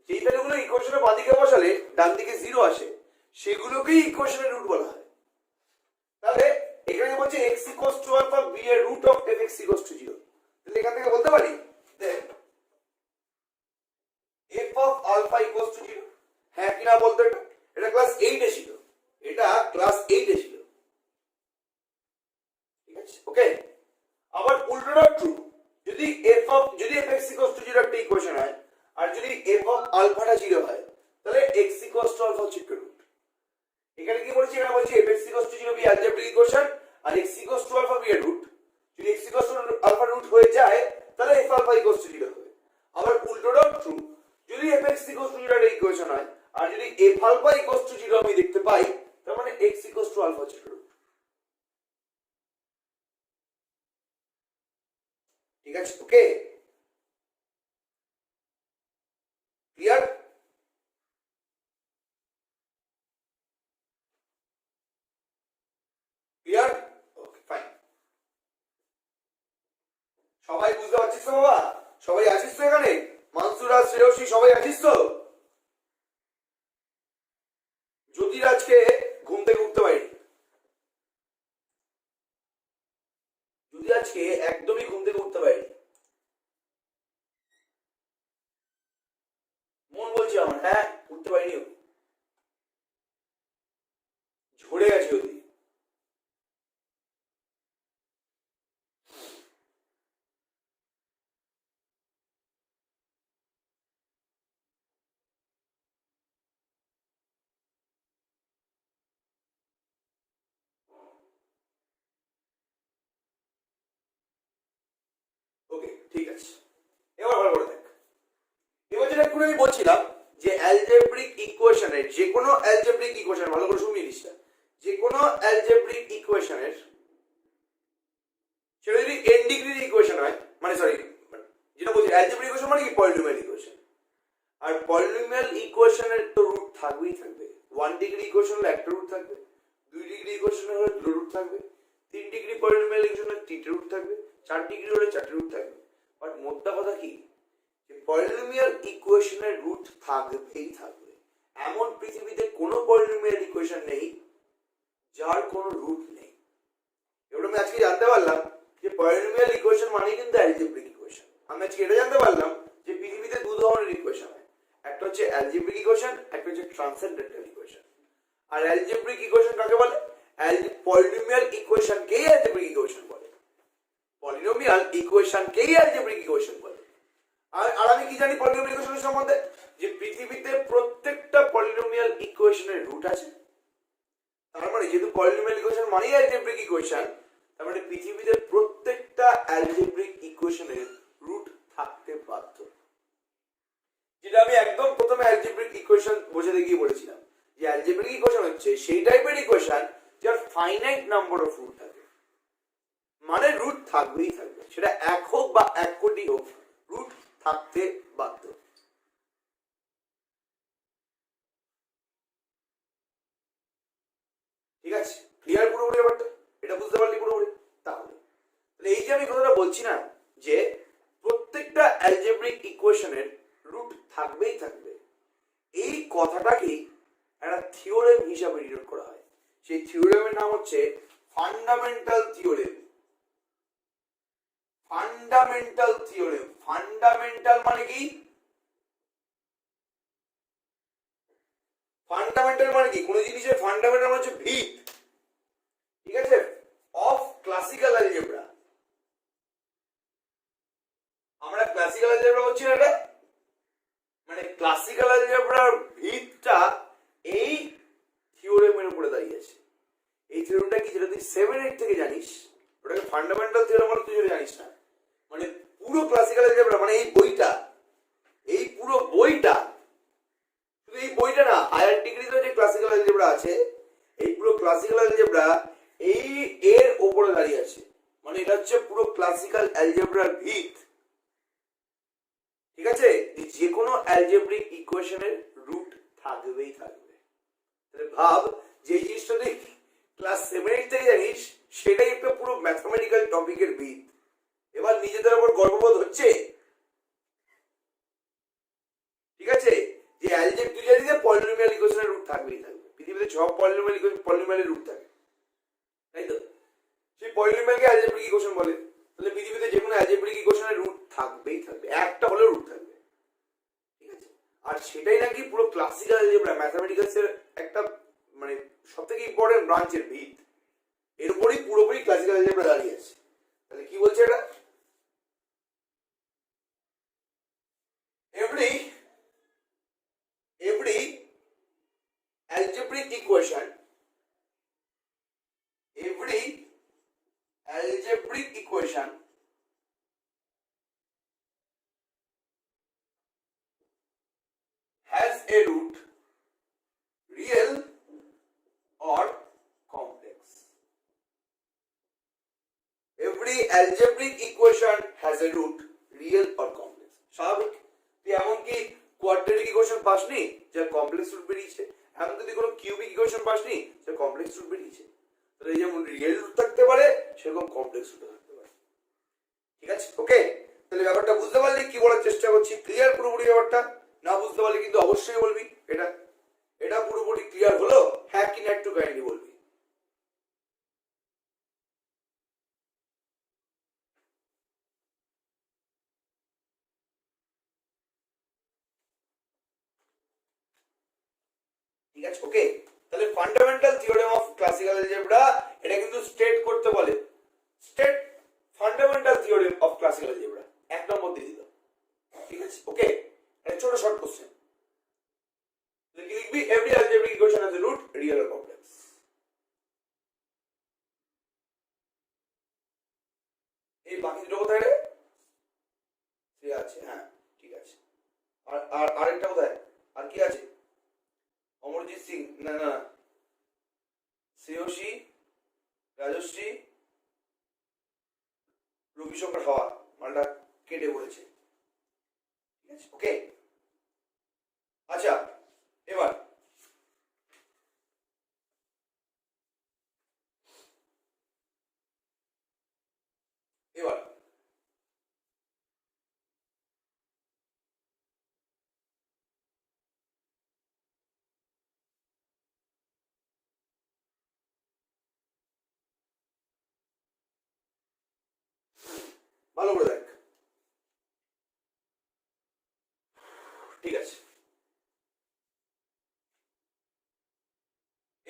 যেই ভ্যালুগুলো ইকুয়েশনে বাঁদিকে বসালে ডান দিকে 0 আসে, সেগুলোকেই ইকুয়েশনের রুট বলা হয়। তাহলে এখানে বলছে x = আলফা b এর রুট অফ f(x) = 0, তাহলে এখান থেকে বলতে পারি দেখ f of alpha = 0, হ্যাঁ কি না বলতে, এটা ক্লাস 8 এ ছিল, এটা ক্লাস 8 এ ছিল। ঠিক আছে, ওকে। আবার উল্টোটা ট্রু, যদি f(x) = 0 একটা ইকুয়েশন হয়, আর যদি f of alpha টা 0 হয়, তাহলে x = alpha হচ্ছে একটা রুট। এখানে কি বলছি, এখানে বলছি f(x) = 0 বি অ্যালজেব্রিক ইকুয়েশন, আর x = alpha বি এর রুট। যদি x = alpha রুট হয়ে যায় তাহলে f alpha = 0 হবে। আবার উল্টোটাও ট্রু, যদি f(x) = 0 এর ইকুয়েশন হয়, আর যদি f alpha = 0 আমি দেখতে পাই, তার মানে x = alpha হচ্ছে রুট। ঠিক আছে, ওকে, ক্লিয়ার? Clear, okay fine. সবাই বুঝতে পারছিস তো বাবা? সবাই আছিস তো এখানে? মানসুরা, শ্রেয়সী সবাই আছিস তো? জ্যোতির আজকে ঘুম থেকে উঠতে পারি, যদি আজকে একদমই ঘুম থেকে উঠতে পারি, মন বলছে আমার হ্যাঁ উঠতে পারিনি, ঝরে গেছে যদি। ওকে ঠিক আছে, এবার ভালো করে দেখ। এবার যেটা একটু আমি বলছিলাম যে অ্যালজেব্রিক ইকুয়েশনের, যে কোনো অ্যালজেব্রিক ইকুয়েশন, ভালো করে শুনিয়ে জিনিসটা, যে কোনো অ্যালজেব্রিক ইকুয়েশনের, সেটা যদি n ডিগ্রির ইকুয়েশন হয়, মানে সরি যেটা বলছি অ্যালজেব্রিক ইকুয়েশন মানে কি, পলিনোমিয়াল ইকুয়েশন, আর পলিনোমিয়াল ইকুয়েশনের তো রুট থাকবেই থাকবে। 1 ডিগ্রি ইকুয়েশন হলে একটা রুট থাকবে, 2 ডিগ্রি ইকুয়েশন হলে দুটো রুট থাকবে, 3 ডিগ্রি পলিনোমিয়াল ইকুয়েশন হলে 3টে রুট থাকবে, 4 ডিগ্রি হলে 4টে রুট থাকবে। বাট মোদ্দা কথা কি, যে পলিনোমিয়াল ইকুয়েশনের রুট থাকবেই থাকবে। এমন পৃথিবীতে কোনো পলিনোমিয়াল ইকুয়েশন নেই যার কোনো রুট নেই। এবার আমি আজকে জানতে পারলাম যে পলিনোমিয়াল ইকুয়েশন মানে কিন্তু অ্যালজেব্রিক ইকুয়েশন। আমি আজকে এটা জানতে পারলাম যে পৃথিবীতে দু ধরনের ইকুয়েশন হয়, একটা হচ্ছে অ্যালজেব্রিক ইকুয়েশন, একটা হচ্ছে ট্রান্সেন্ডেন্টাল ইকুয়েশন। আর অ্যালজেব্রিক ইকুয়েশন কাকে বলে, পলিনোমিয়াল ইকুয়েশনকেই অ্যালজেব্রিক ইকুয়েশন বলে, পলিনোমিয়াল ইকুয়েশনকেই অ্যালজেব্রিক ইকুয়েশন বলে। আর আমি কি জানি পলিনোমিয়াল ইকুয়েশনের সম্বন্ধে, যে পৃথিবীতে প্রত্যেকটা পলিনোমিয়াল ইকুয়েশনের রুট আছে, তার মানে যেহেতু পলিনোমিয়াল ইকুয়েশন মানেই অ্যালজেব্রিক ইকুয়েশন, তার মানে পৃথিবীতে প্রত্যেকটা অ্যালজেব্রিক ইকুয়েশনের রুট থাকতে বাধ্য। যেটা আমি একদম প্রথমে অ্যালজেব্রিক ইকুয়েশন বোঝাতে গিয়ে বলেছিলাম যে অ্যালজেব্রিক ইকুয়েশন হচ্ছে সেই টাইপের ইকুয়েশন যার ফাইনাইট নাম্বার অফ রুট থাকে, মানে রুট থাকবেই থাকবে, সেটা এক হোক বা এক কোটি হোক, রুট থাকতে বাধ্য। ঠিক আছে, ক্লিয়ার পুরোপুরি ব্যাপারটা? এটা বুঝতে পারলি পুরোপুরি? তাহলে এই যে আমি কথাটা বলছি না যে প্রত্যেকটা অ্যালজেব্রিক ইকুয়েশনের রুট থাকবেই থাকবে, এই কথাটাকেই একটা থিওরেম হিসাবে ডিনোট করা হয়। সেই থিওরেমের নাম হচ্ছে fundamental theorem. Fundamental theorem, fundamental মানে কি? ফান্ডামেন্টাল মানে কি? কোন জিনিসের ফান্ডামেন্টাল মানে হচ্ছে ভিত, ঠিক আছে, অফ ক্লাসিক্যাল অ্যালজেব্রা। আমরা ক্লাসিক্যাল অ্যালজেব্রা বলছি না, এটা মানে ক্লাসিক্যাল অ্যালজেব্রার ভিতটা এই থিওরেমের উপরে দাঁড়িয়ে আছে। এই থিওরেমটা কি, যেটা তুই 7-8 থেকে জানিস, ওটাকে ফান্ডামেন্টাল থিওরেম বলে, তুই যেটা জানিস না। মানে পুরো ক্লাসিক্যাল অ্যালজেব্রা মানে এই বইটা, এই পুরো বইটা, শুধু এই বইটা না, হায়ার ডিগ্রিতে যে ক্লাসিক্যাল অ্যালজেব্রা আছে, এই পুরো ক্লাসিক্যাল অ্যালজেব্রা এই এর উপরে দাঁড়িয়ে আছে। মানে এটা হচ্ছে পুরো ক্লাসিক্যাল অ্যালজেব্রার ভিত। ঠিক আছে, যে কোনো অ্যালজেব্রিক ইকুয়েশনের রুট থাকবেই থাকবে। তাহলে ভাব যে জিনিসটা তুই ক্লাস 7-8 থেকে জানিস, সেটাই একটা পুরো ম্যাথমেটিক্যাল টপিকের ভিত। এবার নিজেদের উপর গর্ববোধ হচ্ছে, ঠিক আছে, যে অ্যালজেব্রিক তুই জানিস যে পলিনোমিয়াল ইকুয়েশনের রুট থাকবেই থাকবে। পৃথিবীতে সব পলিনোমিয়াল ইকুয়েশন পলিনোমিয়ালের রুট থাকে, তাই তো? সেই পলিনোমিয়ালকে অ্যালজেব্রিক ইকুয়েশন বলে। তাহলে পৃথিবীতে যে কোনো অ্যালজেব্রিক ইকুয়েশনের রুট থাকবেই থাকবে, একটা হলেও রুট থাকবে। ঠিক আছে, আর সেটাই নাকি পুরো ক্লাসিক্যাল অ্যালজেব্রা ম্যাথমেটিক্যালসের একটা মানে সবথেকে ইম্পর্টেন্ট ব্রাঞ্চের ভিত। এর উপরই পুরোপুরি ক্লাসিক্যাল অ্যালজেব্রা দাঁড়িয়ে আছে। তাহলে কি বলছে এটা? every algebraic equation, every algebraic equation has a root, real or complex. Every algebraic equation has a root, real or complex. স্বাভাবিক, তুই এমনকি কোয়াড্রেটিক ইকুয়েশন পাসনি যার কমপ্লেক্স রুট বেরিয়েছে, এমন যদি কোনো কিউবিক ইকুয়েশন পাসনি যার কমপ্লেক্স রুট বেরিয়েছে। তাহলে যেমন রিয়েল রুট থাকতে পারে, সেরকম কমপ্লেক্স রুট থাকতে পারে। ঠিক আছে, ওকে? তাহলে ব্যাপারটা বুঝতে পারলি কি বলার চেষ্টা করছি? ক্লিয়ার পুরোপুরি ব্যাপারটা? না বুঝতে পারলে কিন্তু অবশ্যই বলবি এটা এটা পুরোপুরি ক্লিয়ার হলো, হ্যাঁ কি না একটু কাইন্ডলি বলবি। ঠিক আছে, ওকে? তাহলে fundamental theorem of classical algebra, এটা কিন্তু স্টেট করতে বলে, state fundamental theorem of classical algebra, এক নম্বর দিয়ে দিল। ঠিক আছে, ওকে? এটা ছোট শর্ট কোশ্চেন। লিখবি every algebraic equation has a root, real or complex. এই বাকি দুটো কোথায় রে? ঠিক আছে, হ্যাঁ ঠিক আছে। আর আর আরেকটা কোথায়? আর কি আছে? অমরজিৎ সিং, না না, শ্রেয়সী, রাজশ্রী, রবিশঙ্কর হাওয়া, মালটা কেটে পড়েছে। ঠিক আছে, ওকে? আচ্ছা, এবার এবার ভালো করে দেখ। ঠিক আছে,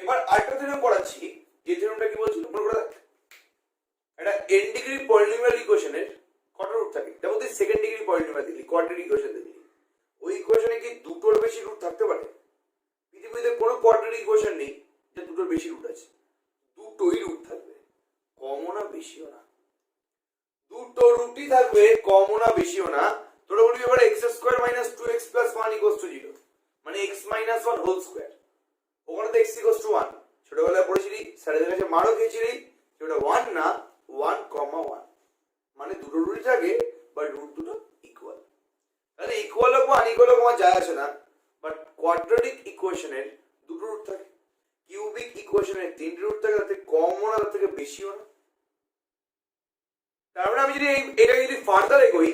এবার আরেকটা থিওরেম পড়াচ্ছি, যে থিওরেমটা কি বলছিল মনে করে দেখ। এটা n ডিগ্রি পলিনোমিয়াল ইকুয়েশনের কত রুট থাকে? দেখো তুই সেকেন্ড ডিগ্রি পলিনোমিয়াল দেখলি, কোয়াড্রেটিক ইকুয়েশন দেখলি, ওই ইকুয়েশনে কি দুটোর বেশি রুট থাকতে পারে? পৃথিবীতে কোনো কোয়াড্রেটিক ইকুয়েশন নেই যে দুটোর বেশি রুট আছে। থাকবে কমও না বেশিও না, তোরা বলবি এবার x square minus 2x plus 1 equals to 0, মানে x মাইনাস 1 হোল স্কয়ার। ওখানে তো x ইকুয়ালস টু 1 ছোটবেলায় পড়েছিলি, স্যারেদের কাছে মারও খেয়েছিলি, যেটা 1 না 1 কমা 1, মানে দুটো রুটই থাকে বাট রুট দুটো ইকুয়াল। তাহলে ইকুয়াল হোক বা আনইকুয়াল হোক আমার যায় আসে না, বাট কোয়াড্রেটিক ইকুয়েশনের দুটো রুট থাকে, কিউবিক ইকুয়েশনের তিনটে রুট থাকে, তাতে কমও না তার থেকে বেশিও না। তার মানে আমি যদি এটাকে যদি ফার্দার এগোই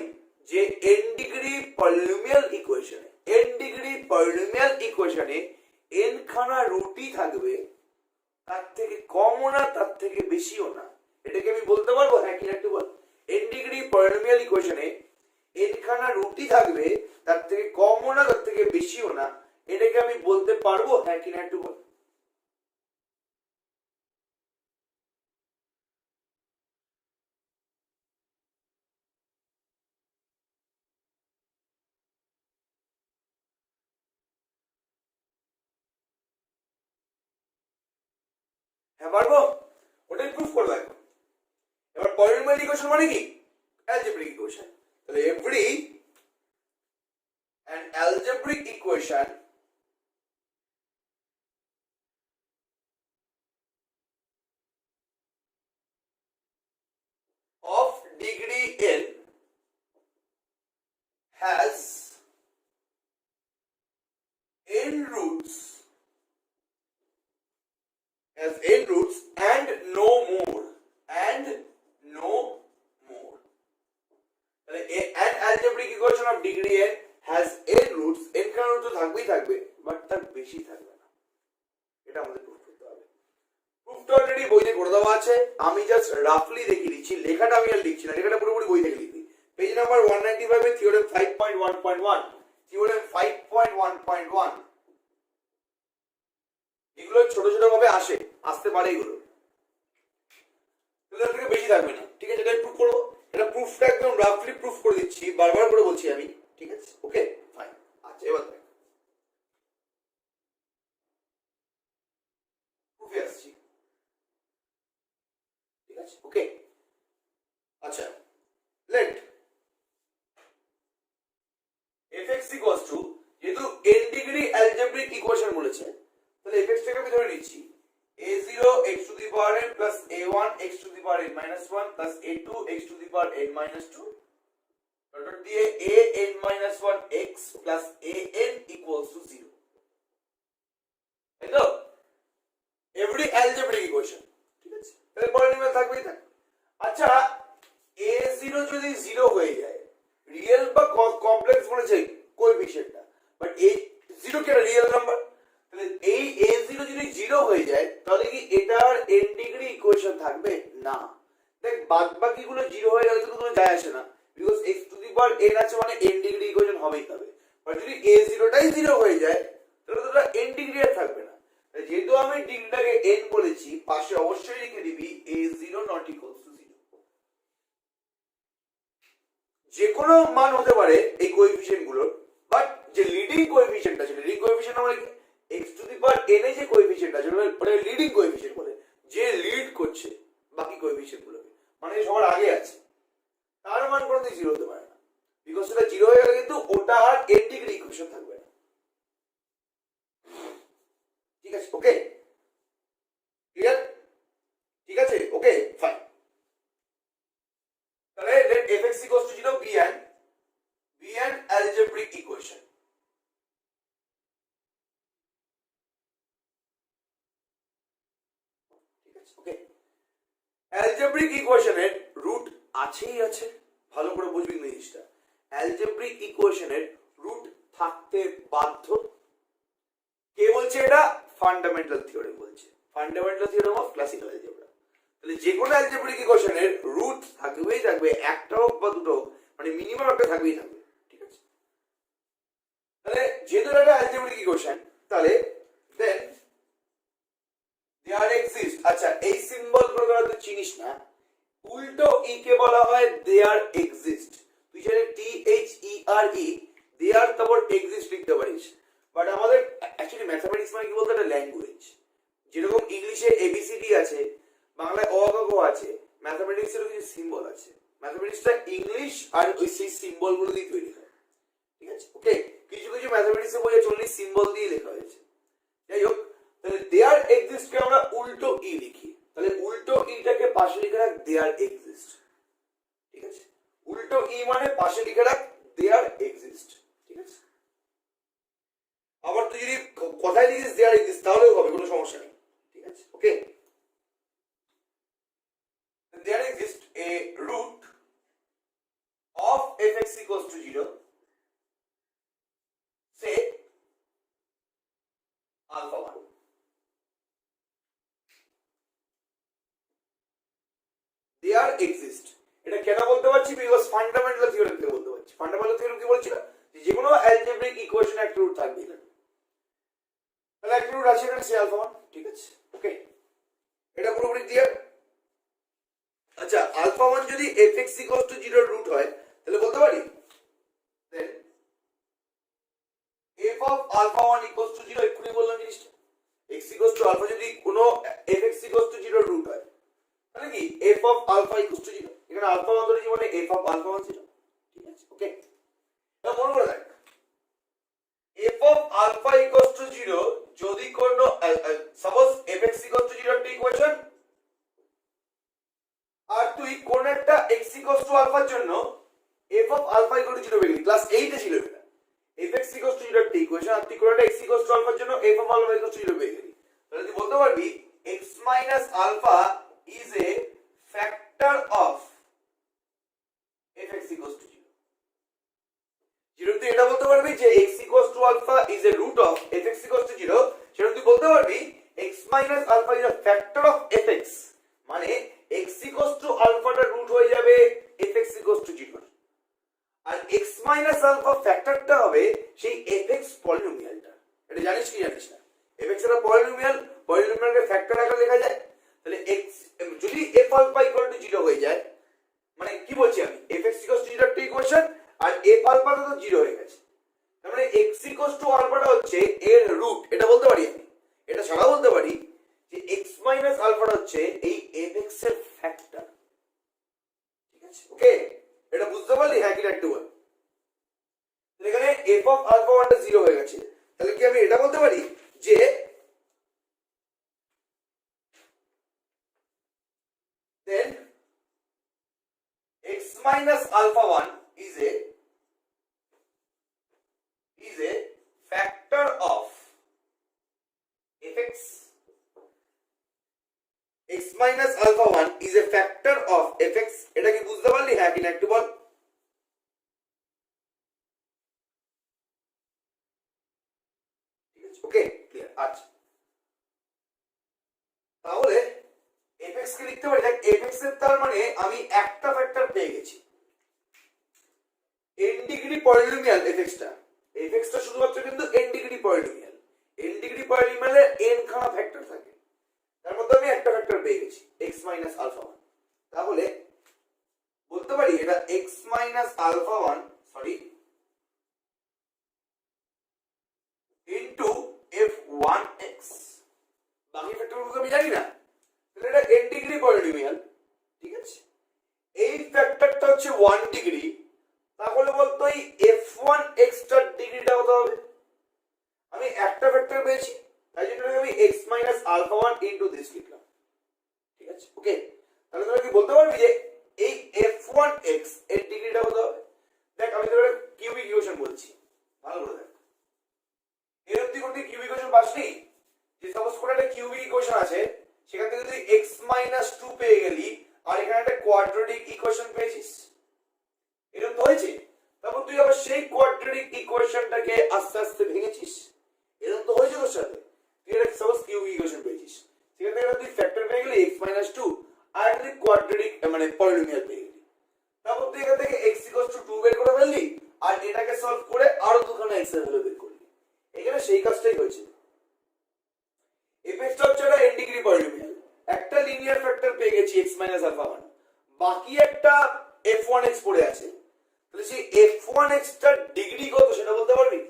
যে n ডিগ্রি পলিনোমিয়াল ইকুয়েশনে n খানা রুটই থাকবে, তার থেকে কমও না তার থেকে বেশিও না, এটাকে আমি বলতে পারবো হ্যাঁ কি না একটু বল। n ডিগ্রি পলিনোমিয়াল ইকুয়েশনে n খানা রুটই থাকবে, তার থেকে কমও না তার থেকে বেশিও না, এটাকে আমি বলতে পারবো হ্যাঁ কি না একটু বল। হ্যাঁ পারবো, ওটাই প্রুফ করে দেখো। এবার পলিনোমিয়াল ইকুয়েশন মানে কি? Algebraic equation. তাহলে every an algebraic equation of degree n has n roots and no more. An algebraic equation of degree n has n roots, n কারণ তো থাকবেই থাকবে, বাট তার বেশি থাকবে না, এটা আমাদের প্রুফ করতে হবে। প্রুফটা অলরেডি বইতে করে দেওয়া আছে, আমি জাস্ট রাফলি দেখিয়ে দিচ্ছি, লেখাটা আমি আর লিখছি না, লেখাটা পুরোপুরি বই থেকে লিখবি। পেজ নাম্বার 195 এর থিওরেম 5.1.1, থিওরেম 5.1.1, এগুলো ছোট ছোট ভাবে আসতে পারে, এগুলো এর থেকে বেশি থাকবে না, ঠিক আছে? এটা প্রুফ করবো, এটা প্রুফটা একদম রাফলি প্রুফ করে দিচ্ছি, বারবার করে বলছি আমি, ঠিক আছে? Okay fine. আচ্ছা এবার দেখ প্রুফে আসছি, ঠিক আছে? ওকে আচ্ছা, লেট fx equals to, যেহেতু n ডিগ্রি অ্যালজেব্রিক ইকুয়েশন বলেছে, তাহলে fx টাকে আমি ধরে নিচ্ছি a0 x to the power n plus a1 x to the power n minus 1 plus a2 x to the power n minus 2 dot দিয়ে an minus 1 x plus an equals to 0, তাই তো? Every algebraic equation, ঠিক আছে? তাহলে polynomial থাকবেই থাক। আচ্ছা a0 যদি 0 হয়ে যায়, রিয়েল বা কমপ্লেক্স বলেছে কোএফিশিয়েন্টটা, বাট a0 কি একটা রিয়েল নাম্বার, তাহলে এই a0 যদি 0 হয়ে যায়, তাহলে কি এটার n ডিগ্রি ইকুয়েশন থাকবে না? দেখ বাদবাকিগুলো 0 হয়ে গেলে তো কোনো যায় আসে না, because x to the power n আছে মানে n ডিগ্রি ইকুয়েশন হবেই হবে। বাট যদি a0 টাই 0 হয়ে যায়, তাহলে তো n ডিগ্রি আর থাকবে না। যেহেতু আমি ডিগ্রিটাকে n বলেছি, পাশে অবশ্যই লিখে দিবি a0 নট ইকুয়ালস টু 0। যে কোনো মান হতে পারে এই কোএফিশিয়েন্ট গুলোর, বাট যে লিডিং কোএফিশিয়েন্ট আছে, লিডিং কোএফিশিয়েন্ট মানে x to the power n এ যে কোএফিশিয়েন্ট আছে ওটা লিডিং কোএফিশিয়েন্ট বলে, যে লিড করছে বাকি কোএফিশিয়েন্ট গুলোকে, মানে সবার আগে আছে, তার মান কোনোদিন 0 হতে পারে না, বিকজ সেটা 0 হয়ে গেলে কিন্তু ওটা আর n ডিগ্রি ইকুয়েশন থাকবে না, ঠিক আছে? Okay clear? ঠিক আছে ওকে ফাইন। তাহলে let fx equals to 0 be an algebraic equation, ঠিক আছে? ওকে অ্যালজেব্রিক ইকুয়েশনের রুট আছেই আছে, ভালো করে বুঝবি জিনিসটা। অ্যালজেব্রিক ইকুয়েশনের রুট থাকতে বাধ্য। কে বলছে এটা? ফান্ডামেন্টাল থিওরেম বলছে, fundamental theorem of classical algebra. তাহলে যে কোনো অ্যালজেব্রিক ইকুয়েশনের রুট থাকবেই থাকবে, একটা হোক বা দুটো হোক, মানে মিনিমাম একটা থাকবেই থাকবে, ঠিক আছে? তাহলে যেহেতু এটা অ্যালজেব্রিক ইকুয়েশন, তাহলে দেন দেয়ার এক্সিস্ট, আচ্ছা এই সিম্বল গুলো তো চিনিস না, উল্টো ই কে বলা হয় দেয়ার এক্সিস্ট। তুই যদি টি এইচ ই আর ই দেয়ার তারপর এক্সিস্ট লিখতে পারিস, বাট আমাদের অ্যাকচুয়ালি ম্যাথমেটিক্স মানে কি বলতে একটা ল্যাঙ্গুয়েজ, যেরকম ইংলিশে এবিসিডি আছে, বাংলায় অ ক খ আছে, ম্যাথমেটিক্সেরও কিছু সিম্বল আছে, ম্যাথমেটিক্সটা ইংলিশ আর ওই সেই সিম্বল গুলো দিয়ে তৈরি হয়, ঠিক আছে? ওকে, কিছু কিছু ম্যাথমেটিক্সের বইয়ে চল্লিশ সিম্বল দিয়ে লেখা হয়েছে। যাই হোক, তাহলে দেয়ার এক্সিস্ট কে আমরা উল্টো ই লিখি, তাহলে উল্টো ইটাকে পাশে লিখে রাখ দেয়ার এক্সিস্ট, ঠিক আছে? উল্টো ই মানে পাশে লিখে রাখ দেয়ার এক্সিস্ট, ঠিক আছে? আবার তুই যদি কথায় লিখিস দেয়ার এক্সিস্ট তাহলেও হবে, কোনো সমস্যা নেই, ঠিক আছে? ওকে, there exists a root of fx equals to 0, say alpha 1. There exists, এটা কেন বলতে পারছি? বিকজ ফান্ডামেন্টাল থিওরেম থেকে বলতে পারছি। ফান্ডামেন্টাল থিওরেম কি বলছিল? যে কোনো অ্যালজেব্রিক ইকুয়েশন একটা রুট থাকবে, তাহলে একটা রুট আছে এখানে, সে আলফা 1, ঠিক আছে? ওকে, এটা পুরোপুরি ক্লিয়ার? আচ্ছা, আলফা 1 যদি fx equals to 0 রুট হয় তাহলে বলতে পারি দেন f of alpha 1 equals to 0, এক্ষুনি বললাম জিনিসটা, x equals to alpha যদি কোনো fx equals to 0 রুট হয় তাহলে কি f of alpha equals to 0, এখানে আলফা 1 ধরেছি মানে f of alpha 1 0, ঠিক আছে? ওকে, এটা মনে করে দেখ, f of alpha equals to 0 যদি কোনো সাপোজ fx equals to 0 একটা ইকুয়েশন, আর তুই কোন একটা x equals to alpha এর জন্য f of alpha equals to 0 পেলি, ক্লাস 8 এ ছিল এটা, fx equals to 0 একটা ইকুয়েশন, আর তুই কোন একটা x equals to alpha এর জন্য f of alpha equals to 0 পেয়ে গেলি, তাহলে তুই বলতে পারবি x minus alpha is a factor of fx equals to 0, যেটা তুই এটা বলতে পারবি যে x equals to alpha is a root of fx equals to 0, সেটা তুই বলতে পারবি x minus alpha is a factor of fx, মানে x equals to alpha টা রুট হয়ে যাবে fx equals to 0, R x minus alpha ফ্যাক্টরটা হবে সেই fx পলিনোমিয়ালটা। এটা জানিস কি জানিস না? fx এর পলিনোমিয়াল, পলিনোমিয়ালকে ফ্যাক্টর আকারে লেখা যায়, তাহলে x যদি f alpha equal to 0 হয়ে যায়, মানে কি বলছি আমি, fx equals to 0 একটা ইকুয়েশন আর f alpha তো 0 হয়ে গেছে, তার মানে x equals to alpha টা হচ্ছে এর রুট, এটা বলতে পারি আমি। এটা ছাড়া বলতে পারি যে x minus alpha হচ্ছে এই fx এর ফ্যাক্টর, ঠিক আছে? ওকে, এটা বুঝতে পারলি? হ্যাঁ কি একটু বল। এখানে f of alpha 1 টা 0 হয়ে গেছে, তাহলে কি আমি এটা বলতে পারি যে then x minus alpha 1 is a factor of fx, x minus alpha 1 is a factor of fx, এটা কি বুঝতে পারলি? হ্যাঁ কি না একটু বল। ঠিক আছে, ওকে, ক্লিয়ার। আচ্ছা, তাহলে fx কে লিখতে পারি, দেখ fx এর তার মানে আমি একটা ফ্যাক্টর পেয়ে গেছি, n ডিগ্রি পলিনোমিয়াল fx টা, fx টা শুধুমাত্র কিন্তু n degree polynomial, n degree পলিনোমিয়ালে n খানা ফ্যাক্টর থাকে, তার মধ্যে আমি একটা ফ্যাক্টর পেয়ে গেছি x minus alpha 1, তাহলে বলতে পারি এটা x minus alpha 1 sorry into f1x, বাকি ফ্যাক্টরগুলো আমি জানি না, তাহলে এটা n ডিগ্রি পলিনোমিয়াল, ঠিক আছে? এই ফ্যাক্টরটা হচ্ছে 1 ডিগ্রি, তাহলে বলতো এই f1x টার ডিগ্রিটা কত হবে? আমি একটা ফ্যাক্টর পেয়েছি, তাই জন্য আমি x minus alpha 1 into this লিখলাম, ঠিক আছে? ওকে, তাহলে তোমরা কি বলতে পারবি যে এই f1x এর ডিগ্রিটা কত হবে? দেখ আমি তোকে কিউবিক ইকুয়েশন বলছি, ভালো করে দেখ, এর অবধি কোন কিউবিক ইকুয়েশন পাসনি? যে সাপোজ কোন একটা কিউবিক ইকুয়েশন আছে, সেখান থেকে তুই x minus 2 পেয়ে গেলি, আর এখানে একটা কোয়াড্রেটিক ইকুয়েশন পেয়েছিস, এরকম তো হয়েছে, তারপর তুই আবার সেই কোয়াড্রেটিক ইকুয়েশনটাকে আস্তে আস্তে ভেঙেছিস, এরকম তো হয়েছে তোর সাথে, তুই একটা সাপোজ কিউবিক ইকুয়েশন পেয়েছিস, সেখান থেকে তুই ফ্যাক্টর পেয়ে গেলি x minus 2, আর একটা কোয়াড্রেটিক মানে পলিনোমিয়াল পেয়ে গেলি, তারপর তুই এখান থেকে x equals to 2 বের করে ফেললি, আর এটাকে সলভ করে আরো দুখানা x এর ভ্যালু বের করলি, এখানে সেই কাজটাই হয়েছে। fx টা হচ্ছে একটা n ডিগ্রি পলিনোমিয়াল, একটা লিনিয়ার ফ্যাক্টর পেয়ে গেছি x minus alpha 1, বাকি একটা f1x পড়ে আছে, তাহলে সেই f1x টার ডিগ্রি কত সেটা বলতে পারবি?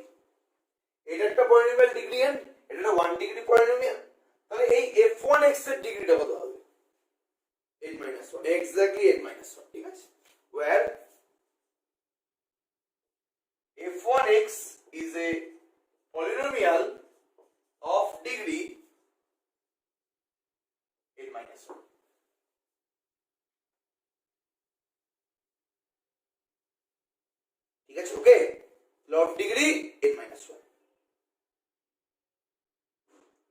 এটা একটা পলিনোমিয়াল ডিগ্রি n, এটা একটা 1 ডিগ্রি পলিনোমিয়াল, তাহলে এই f1x এর ডিগ্রিটা কত হবে? n minus 1, exactly n minus 1, ঠিক আছে? where f1x is a polynomial of degree n minus 1. ঠিক আছে, okay, law of degree n minus 1.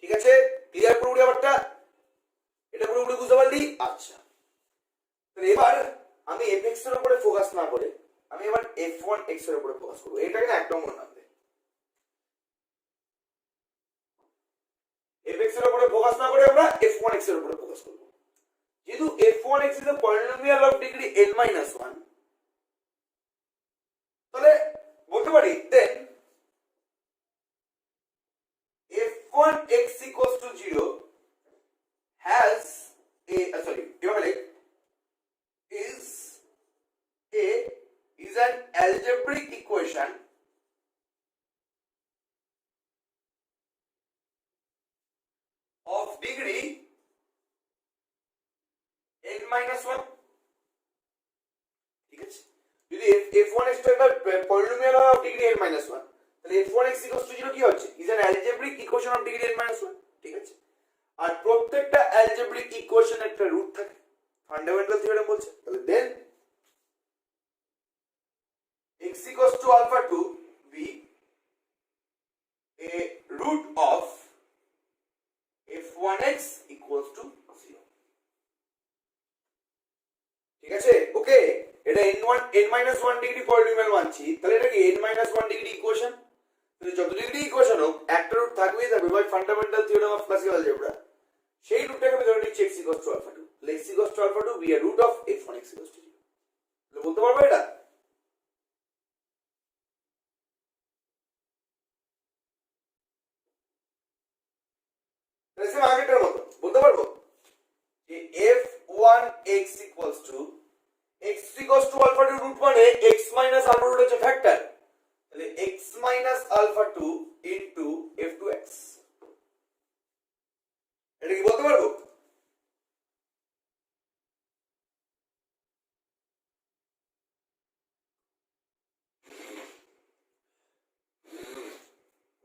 ঠিক আছে, ক্লিয়ার পুরোপুরি ব্যাপারটা? এটা পুরোপুরি বুঝতে পারলি? আচ্ছা, তাহলে এবার আমি fx এর উপরে ফোকাস না করে আমি এবার f1x এর উপরে ফোকাস করব। এটাকে না এক নম্বর নাম দে। fx এর উপরে ফোকাস না করে আমরা f1x এর উপরে ফোকাস করব। যেহেতু f1x is a polynomial of degree n minus 1, তাহলে বলতে পারি দেন f1x equals to 0 has a এভাবে is an algebraic equation of degree n minus 1. ঠিক আছে, যদি f1x টা একটা polynomial of degree n minus 1, তাহলে f1x equals to 0 কি হচ্ছে? is an algebraic equation of degree n minus 1. ঠিক আছে, আর প্রত্যেকটা algebraic equation একটা রুট থাকে, ফান্ডামেন্টাল থিওরেম বলছে। তাহলে দেন x equals to alpha 2 be a root of f1x equals to 0. ঠিক আছে, ওকে, এটা n-1 ডিগ্রি পলিনোমিয়াল মানছি, তাহলে এটা কি n-1 ডিগ্রি ইকুয়েশন। তাহলে যত ডিগ্রি ইকুয়েশন হোক একটা রুট থাকবেই থাকবে by fundamental theorem of classical algebra. সেই রুটটাকে আমি ধরে নিচ্ছি x equals to alpha 2, তাহলে x equals to alpha 2 be a root of f1x equals to 0. তাহলে বলতে পারবো এটা? তাহলে সেম আগেরটার মতো বলতে পারবো যে f1x equals to x equals to alpha 2 root মানে x minus alpha 2 হচ্ছে ফ্যাক্টর, তাহলে x minus alpha 2 into f2x। এটা কি বলতে পারবো?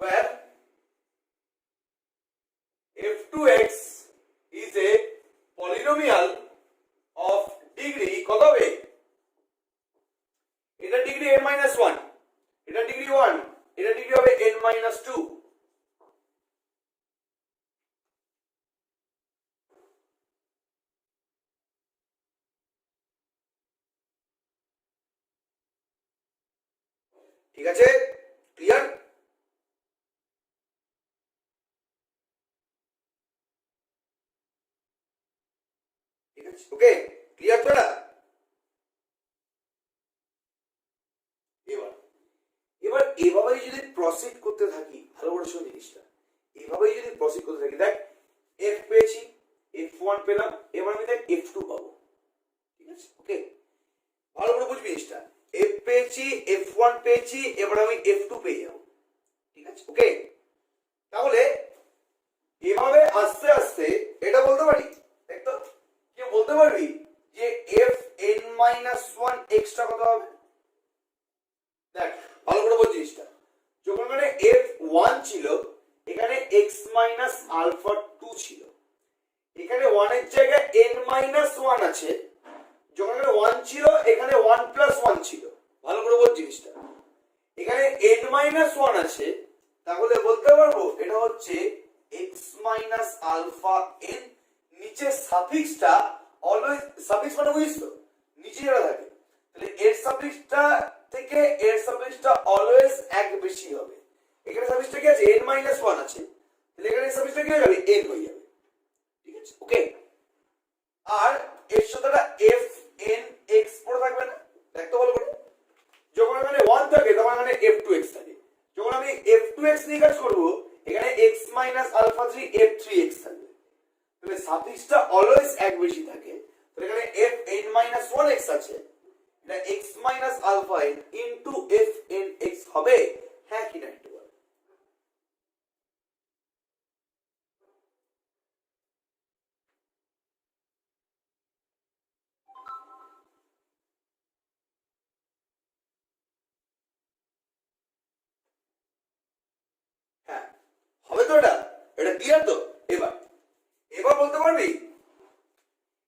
where f2x is a polynomial of degree কত হবে? এটা ডিগ্রি n minus 1, এটা ডিগ্রি 1, এটা ডিগ্রি হবে n minus 2। ঠিক আছে, ক্লিয়ার? ঠিক আছে, ওকে, ক্লিয়ার তো? না এবার এবার এভাবেই যদি প্রসিড করতে থাকি, ভালো করে শোন জিনিসটা, এভাবেই যদি প্রসিড করতে থাকি, দেখ f পেয়েছি, f1 পেলাম, এবার আমি দেখ f2 পাবো। ঠিক আছে, ওকে, ভালো করে বুঝবি জিনিসটা, f পেয়েছি, f1 পেয়েছি, এবার আমি f2 পেয়ে যাবো। ঠিক আছে, ওকে, তাহলে এভাবে আস্তে আস্তে এটা বলতে পারি, দেখ তো কি বলতে পারবি যে fn-1 এক্সট্রা কত হবে? দেখ ভালো করে বল জিনিসটা, যখন মানে f1 ছিল এখানে x minus alpha 2 ছিল, এখানে 1 এর জায়গায় n minus 1 আছে, যখন এখানে 1 ছিল এখানে 1 plus 1 ছিল। ভালো করে বল জিনিসটা, এখানে n minus 1 আছে, তাহলে বলতে পারবো এটা হচ্ছে x minus alpha n, নিচে সাফিক্সটা অলওয়েজ, সাফিক্স মানে বুঝছো নিচে যেটা থাকে, তাহলে এর সাফিক্সটা থেকে এর সাফিক্সটা অলওয়েজ এক বেশি হবে। এখানে সাফিক্সটা কি আছে? n minus 1 আছে, তাহলে এখানে সাফিক্সটা কি হয়ে যাবে? n হয়ে যাবে। ঠিক আছে, ওকে, আর এর সাথে একটা f n x পড়ে থাকবে না? দেখতে ভালো করে, যখন এখানে 1 থাকে তখন এখানে f2x থাকে, যখন আমি f2x নিয়ে কাজ করব এখানে x minus alpha 3 f3x থাকবে, তাহলে সাফিক্সটা অলওয়েজ এক বেশি থাকে, তাহলে এখানে f n minus 1x আছে, এটা x minus alpha n into f n x হবে, হ্যাঁ কি না একটু বল। ক্লিয়ার তো? এবার এবার বলতে পারবি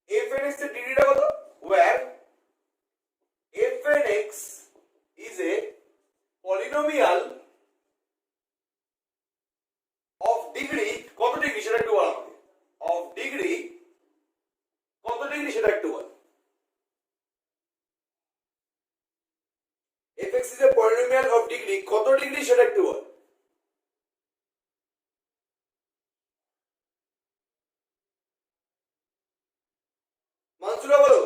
fnx এর ডিগ্রিটা কত? where fnx is a polynomial of degree কত ডিগ্রি সেটা একটু বল আমাকে। of degree কত ডিগ্রি সেটা একটু বল। fx is a polynomial of degree কত ডিগ্রি সেটা একটু বল। মানসুরা বলো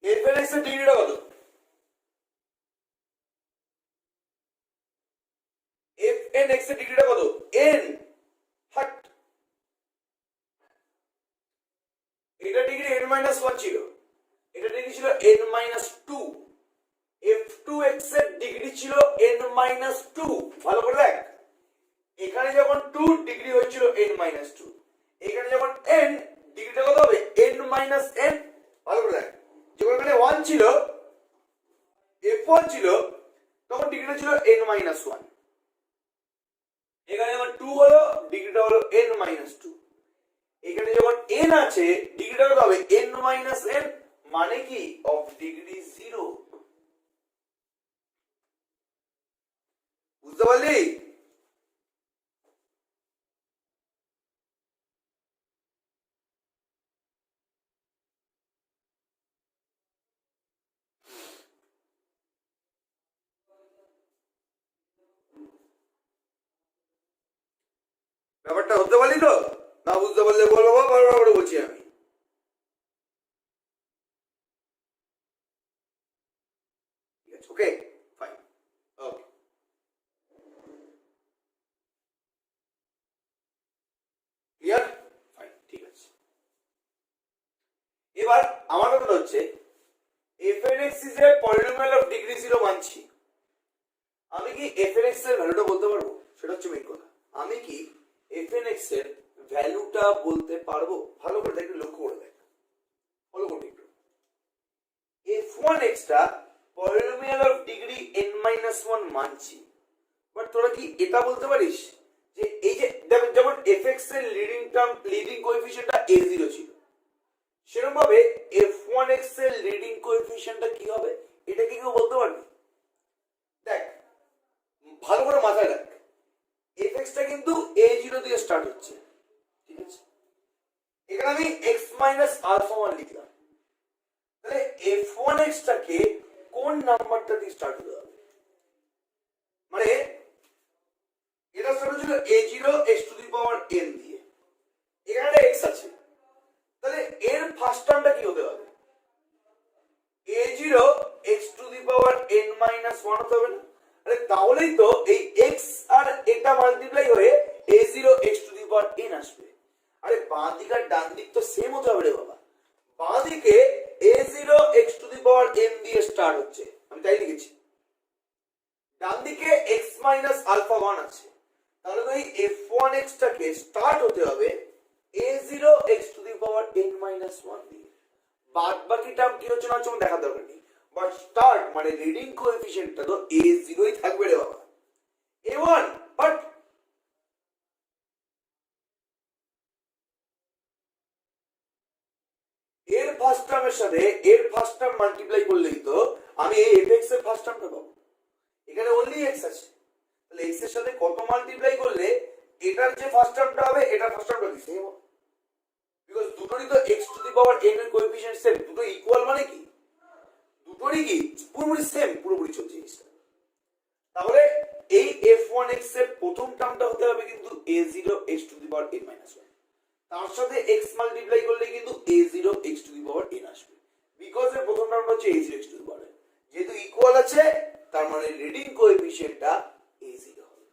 fnx এর ডিগ্রিটা কত? fnx এর ডিগ্রিটা কত? n হাট এটা ডিগ্রি n-1 ছিল, এটা ডিগ্রি ছিল n-2, f2x এর ডিগ্রি ছিল n-2। ভালো করে দেখ, এখানে যখন 2 ডিগ্রি হয়েছিল n-2, এখানে যখন n ডিগ্রিটা কত হবে? n-n। ভালো করে দেখ, যখন এখানে 1 ছিল f1 ছিল তখন ডিগ্রিটা ছিল n-1, এখানে যখন 2 হলো ডিগ্রিটা হলো n-2, এখানে যখন n আছে ডিগ্রিটা কত হবে? n-n, মানে কি অফ ডিগ্রি 0। বুঝতে পারলি? ব্যাপারটা হতে পারলি তো? না বুঝতে পারলে বলবো, বারবার করে বলছি আমি। ঠিক আছে, okay fine, okay clear, fine, ঠিক আছে। এবার আমার কথা হচ্ছে fnx is a polynomial of degree 0 মানছি, আমি কি fnx এর ভ্যালুটা বলতে পারবো? সেটা হচ্ছে মেইন কথা। আমি কি fnx এর ভ্যালুটা বলতে পারবো? ভালো করে দেখ, লক্ষ্য করে দেখ, ফলো করে একটু। f1x টা polynomial of degree n-1 মানছি, বাট তোরা কি এটা বলতে পারিস যে এই যে যেমন fx এর লিডিং কোএফিসিয়েন্টটা a0 ছিল, সেরকম ভাবে f1x এর লিডিং কোএফিসিয়েন্টটা কি হবে? এটা কি কেউ বলতে পারবে? দেখ ভালো করে মাথায় রাখ, fx টা কিন্তু a0 দিয়ে স্টার্ট হচ্ছে, ঠিক আছে? এখানে আমি x α1 লিখলাম, তাহলে f1x টাকে কোন নাম্বারটা দিয়ে স্টার্ট হতে হবে? মানে এটা স্টার্ট হচ্ছিল a0 x⁴n দিয়ে, এখানে x আছে, তাহলে এর ফার্স্ট টার্মটা কি হতে হবে? a0 x⁴n-1 হতে হবে না? আরে তাহলেই তো এই x আর এটা মাল্টিপ্লাই হয়ে a0 x⁴n আসবে। আরে বাঁ দিক আর ডান দিক তো সেম হতে হবে রে বাবা। বাঁ দিকে a0 x⁴n দিয়ে স্টার্ট হচ্ছে, আমি তাই লিখেছি। ডান দিকে x α1 আছে, তাহলে তো এই f1x টাকে স্টার্ট হতে হবে a0 x⁴n-1 দিয়ে। বাদ বাকি টার্ম কি হচ্ছে না হচ্ছে আমার দেখার দরকার নেই, বাট স্টার্ট মানে লিডিং কোএফিসিয়েন্টটা তো a0ই থাকবে রে বাবা, a1। বাট এর ফার্স্ট টার্মের সাথে এর ফার্স্ট টার্ম মাল্টিপ্লাই করলেই তো আমি এই fx এর ফার্স্ট টার্মটা পাবো। এখানে অনলি x আছে, তাহলে x এর সাথে কত মাল্টিপ্লাই করলে এটার যে ফার্স্ট টার্মটা হবে এটার ফার্স্ট টার্মটা কি সেম হবে? বিকজ দুটোরই তো x⁴n এর কোএফিসিয়েন্ট সেম, দুটো ইকুয়াল, মানে কি দুটোরই কি পুরোপুরি সেম, পুরোপুরি চলছে জিনিসটা। তাহলে এই f1x এর প্রথম টার্মটা হতে হবে কিন্তু a0 x⁴n-1, তার সাথে x মাল্টিপ্লাই করলে কিন্তু a0 x⁴n আসবে, বিকজ এর প্রথম টার্মটা হচ্ছে a0 x⁴n, যেহেতু ইকুয়াল আছে তার মানে লিডিং কোএফিসিয়েন্টটা a0 হবে।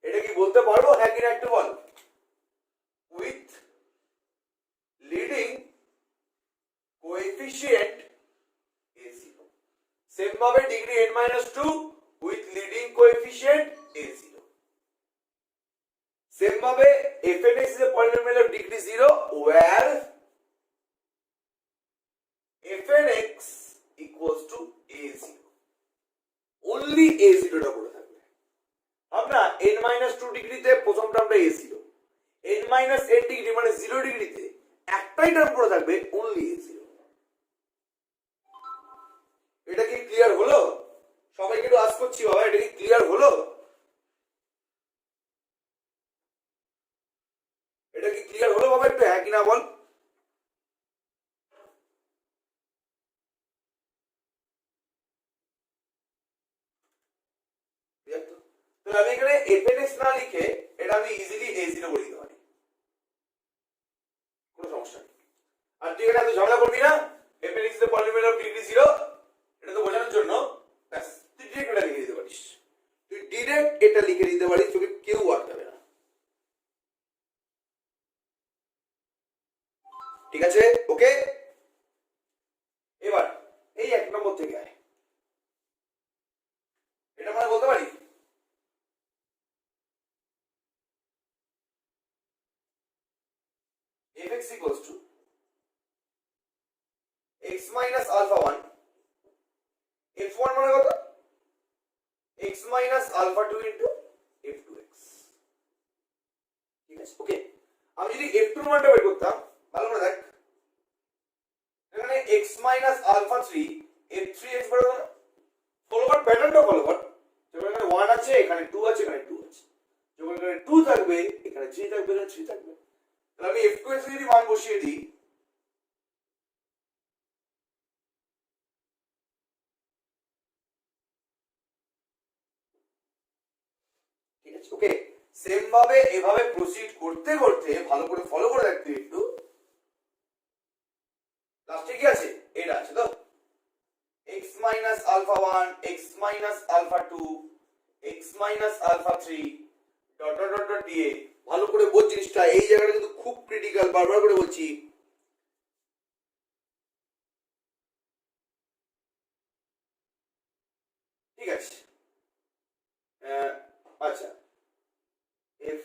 এটা কি বলতে পারবো? হ্যাঁ কি না একটু বল। With leading coefficient a0, same ভাবে degree n-2 with leading coefficient a0, same ভাবে fnx is a polynomial of degree 0 where fnx equals to a0, only এ জিরোটা পড়ে থাকবে। ভাবনা n মাইনাস 2 ডিগ্রিতে প্রথম টার্মটা এ জিরো, n মাইনাস 8 ডিগ্রি মানে 0 ডিগ্রিতে একটাই টার্ম পড়ে থাকবে অনলি এ জিরো। এটা কি ক্লিয়ার হলো? সবাইকে একটু আস্ক করছি বাবা, এটা কি ক্লিয়ার হলো? এটা কি ক্লিয়ার হলো বাবা? একটু হ্যাঁ কি না বল। তাহলে আমি এখানে fnx না লিখে এটা আমি ইজিলি a0 বলে দিতে পারি, কোনো সমস্যা নেই। আর তুই এখানে এত ঝামেলা করবি না, fnx এর পলিনোমিয়াল অফ ডিগ্রি 0 এটা তো বোঝানোর জন্য, ব্যাস তুই ডিরেক্ট এটা লিখে দিতে পারিস, তুই ডিরেক্ট এটা লিখে দিতে পারিস, তোকে কেউ আটকাবে না। ঠিক আছে, ওকে। এবার এই 1 নম্বর থেকে আয়, এটা মানে বলতে পারি fx equals to x minus alpha 1, f1 মানে কত? x minus alpha 2 into f2x। ঠিক আছে, ওকে। আমি যদি f2 মানটা বের করতাম, ভালো করে দেখ, এখানে x minus alpha 3 f3x বড় না, ফলো কর প্যাটার্নটা, ফলো কর। যখন এখানে 1 আছে, এখানে 2 আছে, এখানে 2 আছে, যখন এখানে 2 থাকবে, এখানে 3 থাকবে, এখানে 3 থাকবে। তাহলে আমি f2x যদি মান বসিয়ে দিই, ঠিক আছে, ওকে। সেম ভাবে এভাবে প্রসিড করতে করতে ভালো করে ফলো করে রাখতে একটু, লাস্টে কি আছে? এটা আছে তো, x minus alpha 1, x minus alpha 2, x minus alpha 3 dot dot dot dot দিয়ে ভালো করে বোঝ জিনিসটা। এই জায়গাটা কিন্তু খুব ক্রিটিক্যাল, বারবার করে বলছি। ঠিক আছে, আচ্ছা if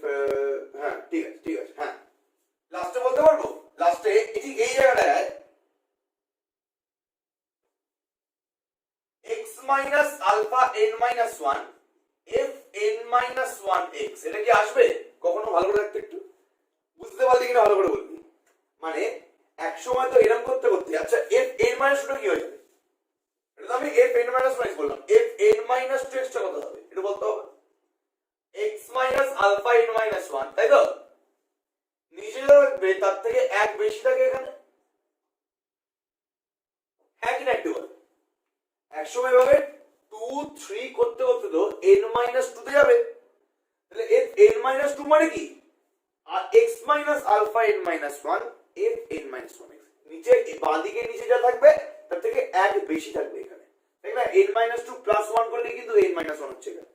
হ্যাঁ ঠিক আছে, ঠিক আছে, হ্যাঁ লাস্টে বলতে পারবো, লাস্টে ঠিক এই জায়গাটায় x minus alpha n minus 1 f n minus 1 x, এটা কি আসবে কখনো? ভালো করে দেখতে একটু, বুঝতে পারলি কিনা ভালো করে বলবি। মানে এক সময় তো এরকম করতে করতে, আচ্ছা f n minus 2 কি হয়ে যাবে? এটা তো আমি f n minus 1 বললাম, f n minus 2 x টা কত হবে এটা বলতে হবে। x minus alpha n minus 1, তাই তো? নিচে থাকবে তার থেকে এক বেশি থাকে এখানে, হ্যাঁ কি না একটু বল। এক সময় ভাবে 2 3 করতে করতে তো n minus 2 তে যাবে, তাহলে f n minus 2 মানে কি? আর x minus alpha n minus 1 f n minus 1 x, নিচে বাঁ দিকে নিচে যা থাকবে তার থেকে এক বেশি থাকবে এখানে, তাই না? n minus 2 plus 1 করলে কিন্তু n minus 1 হচ্ছে এখানে।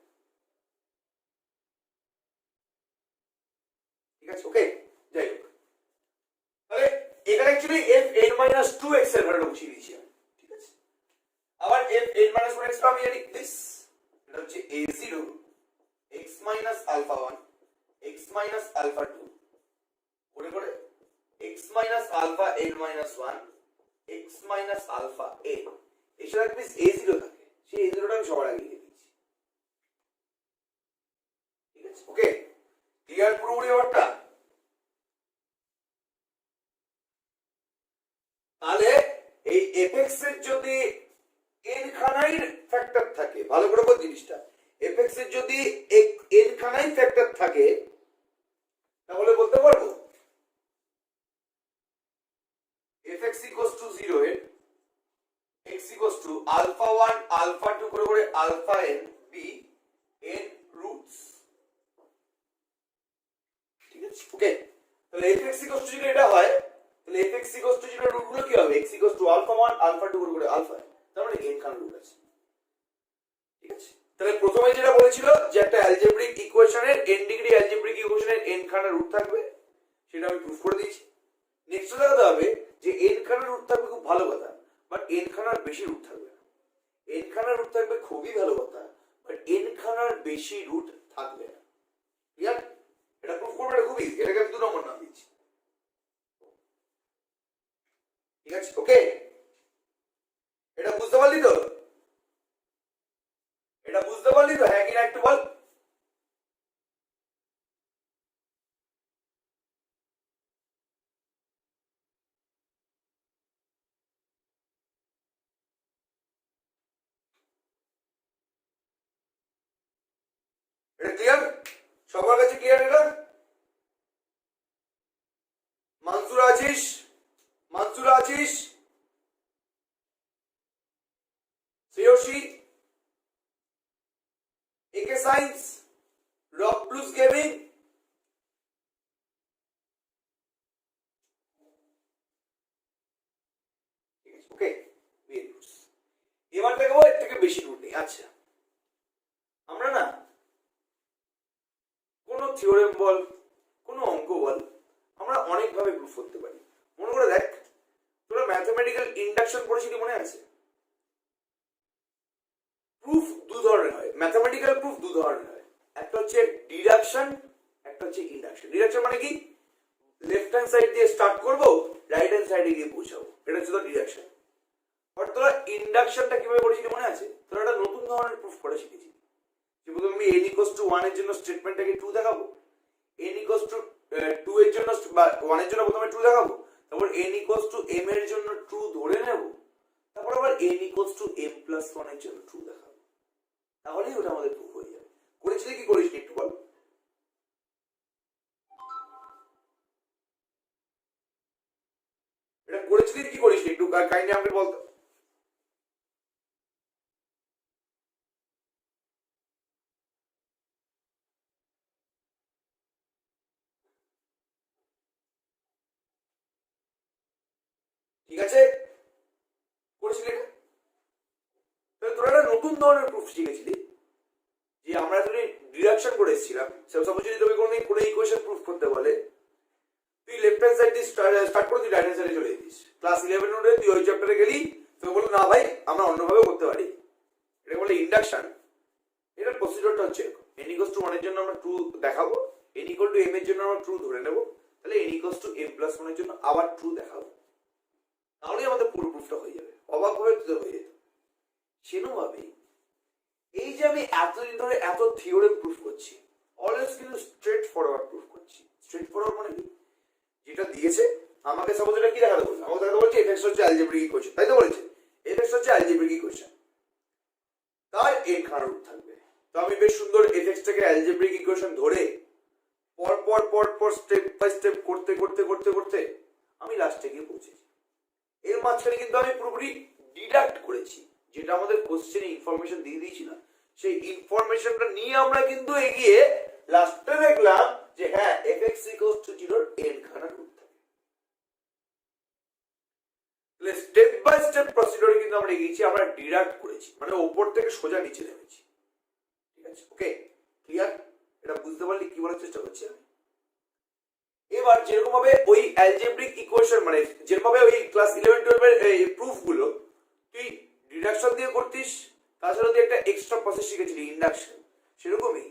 ঠিক আছে, ওকে। যাই হোক, তাহলে এখানে actually f n minus 2 x এর ভ্যালুটা বসিয়ে দিয়েছি আমি। ঠিক আছে, আবার f n minus 1 x টা আমি জানি দিস, এটা হচ্ছে a0 x minus alpha 1 x minus alpha 2 করে করে x minus alpha n minus 1 x minus alpha n, এসব একটা a0 থাকে, সেই a0 টা আমি সবার আগে লিখে দিয়েছি। ঠিক আছে, ওকে, ক্লিয়ার পুরোপুরি ব্যাপারটা? তাহলে এই fx এর যদি n খানাই ফ্যাক্টর থাকে, ভালো করে বল জিনিসটা, fx এর যদি n খানাই ফ্যাক্টর থাকে, তাহলে বলতে পারবো fx equals to 0 এর x equals to alpha 1 alpha 2 করে করে alpha n b n roots। ঠিক আছে, ওকে। তাহলে fx equals to 0 এটা হয়, তাহলে fx equals to 0 রুট গুলো কি হবে? x equals to alpha 1 alpha 2 করে করে alpha n, তার মানে n খান রুট আছে। ঠিক আছে, তাহলে প্রথমে যেটা বলেছিল যে একটা অ্যালজেব্রিক ইকুয়েশনের n ডিগ্রি অ্যালজেব্রিক ইকুয়েশনের n খানা রুট থাকবে, সেটা আমি প্রুফ করে দিয়েছি। নেক্সট দেখাতে হবে যে n খানা রুট থাকবে, খুব ভালো কথা, বাট n খানার বেশি রুট থাকবে না। n খানার রুট থাকবে, খুবই ভালো কথা, বাট n খানার বেশি রুট থাকবে না। ক্লিয়ার? এটা প্রুফ করবে, এটা খুব ইজি, এটাকে আমি 2 নম্বর নাম দিচ্ছি। ঠিক আছে, ওকে, এটা বুঝতে পারলি তো? এটা বুঝতে এটা ক্লিয়ার? সবার কাছে ক্লিয়ার এটা? মানসুর আছিস? মানসুর আছিস? শ্রেয়সী, একে সায়েন্স, রক ব্লুজ গেমিং, ওকে। এবার দেখাবো এর থেকে বেশি রুট নেই। আচ্ছা, আমরা না কোনো থিওরেম বল, কোনো অঙ্ক বল, আমরা অনেকভাবে প্রুফ করতে পারি। মনে করে দেখ, তোরা ম্যাথমেটিক্যাল ইন্ডাকশন পড়েছিলি, মনে আছে? প্রুফ দু ধরনের হয়, ম্যাথমেটিক্যাল প্রুফ দু ধরনের হয়। একটা হচ্ছে ডিডাকশন, একটা হচ্ছে ইন্ডাকশন। ডিডাকশন মানে কি? লেফট হ্যান্ড সাইড দিয়ে স্টার্ট করবো, রাইট হ্যান্ড সাইডে গিয়ে পৌঁছাবো, এটা হচ্ছে তোর ডিডাকশন। বাট তোরা ইন্ডাকশনটা কিভাবে করেছিলি মনে আছে? তোরা একটা নতুন ধরনের প্রুফ করে শিখেছি। যে প্রথমে আমি n ইকুয়ালস টু 1 এর জন্য স্টেটমেন্টটাকে 2 দেখাবো, n ইকুয়ালস টু 2 এর জন্য বা 1 এর জন্য প্রথমে 2 দেখাবো, তারপর n ইকুয়ালস টু m এর জন্য 2 ধরে নেব, তারপর আবার n equals to m plus 1 এর জন্য 2 দেখাবো। তাহলেই ওটা আমাদের প্রুফ হয়ে যাবে। করেছিলি কি করিসনি একটু বল? এটা করেছিলি কি করিসনি একটু কাইন্ডলি আমাকে বলতো। ঠিক আছে, করেছিলি এটা? তাহলে তোরা একটা নতুন ধরনের প্রুফ শিখেছিলি। যে আমরা যদি ডিডাকশন করে এসেছিলাম, সাপোজ যদি তোকে কোনো ইকুয়েশন প্রুফ করতে বলে, তুই লেফট হ্যান্ড সাইড দিয়ে স্টার্ট করে তুই রাইট হ্যান্ড সাইডে চলে যেতিস। ক্লাস 11 উঠে তুই ওই চ্যাপ্টারে গেলি, তোকে বললো না ভাই আমরা অন্যভাবে করতে পারি, এটা বলে ইন্ডাকশন। এটার প্রসিডিউরটা হচ্ছে এরকম, n ইকুয়ালস টু 1 এর জন্য আমরা 2 দেখাবো, n ইকুয়াল টু m এর জন্য আমরা 2 ধরে নেব, তাহলে n equals to m plus 1 এর জন্য আবার 2 দেখাবো। তাহলেই আমাদের পুরো প্রুফটা হয়ে যাবে। অবাক ভাবে তোদের হয়ে যেত। সেরকমভাবে এই যে আমি এতদিন ধরে এত থিওরেম প্রুফ করছি, অলওয়েজ কিন্তু স্ট্রেট ফরওয়ার্ড প্রুফ করছি। স্ট্রেট ফরওয়ার্ড মানে কি? যেটা দিয়েছে আমাকে, সাপোজ এটা কি দেখাতে বলছে, আমাকে দেখাতে বলছে এফএক্স হচ্ছে অ্যালজেব্রিক ইকুয়েশন, তাই তো বলেছে? এফএক্স হচ্ছে অ্যালজেব্রিক ইকুয়েশন, তার এর খানা রুট থাকবে। তো আমি বেশ সুন্দর এফএক্সটাকে অ্যালজেব্রিক ইকুয়েশন ধরে পর পর পর পর স্টেপ বাই স্টেপ করতে করতে করতে করতে আমি লাস্টে গিয়ে পৌঁছেছি। এর মাঝখানে কিন্তু আমি পুরোপুরি ডিডাক্ট করেছি, যেটা আমাদের কোশ্চেনে ইনফরমেশন দিয়ে দিয়েছিলাম, সেই ইনফরমেশনটা নিয়ে আমরা কিন্তু এগিয়ে লাস্টে দেখলাম যে হ্যাঁ fx equals to 0 এর খানা রুট থাকে। তাহলে স্টেপ বাই স্টেপ প্রসিডিউরে কিন্তু আমরা এগিয়েছি, আমরা ডিডাক্ট করেছি, মানে উপর থেকে সোজা নিচে নেমেছি। ঠিক আছে, ওকে, ক্লিয়ার? এটা বুঝতে পারলে কি বলার চেষ্টা করছি আমি। এবার যেরকম ভাবে ওই অ্যালজেব্রিক ইকুয়েশন, মানে যেরকম ভাবে ওই ক্লাস 11 12 এর এই প্রুফ গুলো তুই ডিডাকশন দিয়ে করতিস, তাছাড়া তুই একটা এক্সট্রা প্রসেস শিখেছিলি ইন্ডাকশন, সেরকমই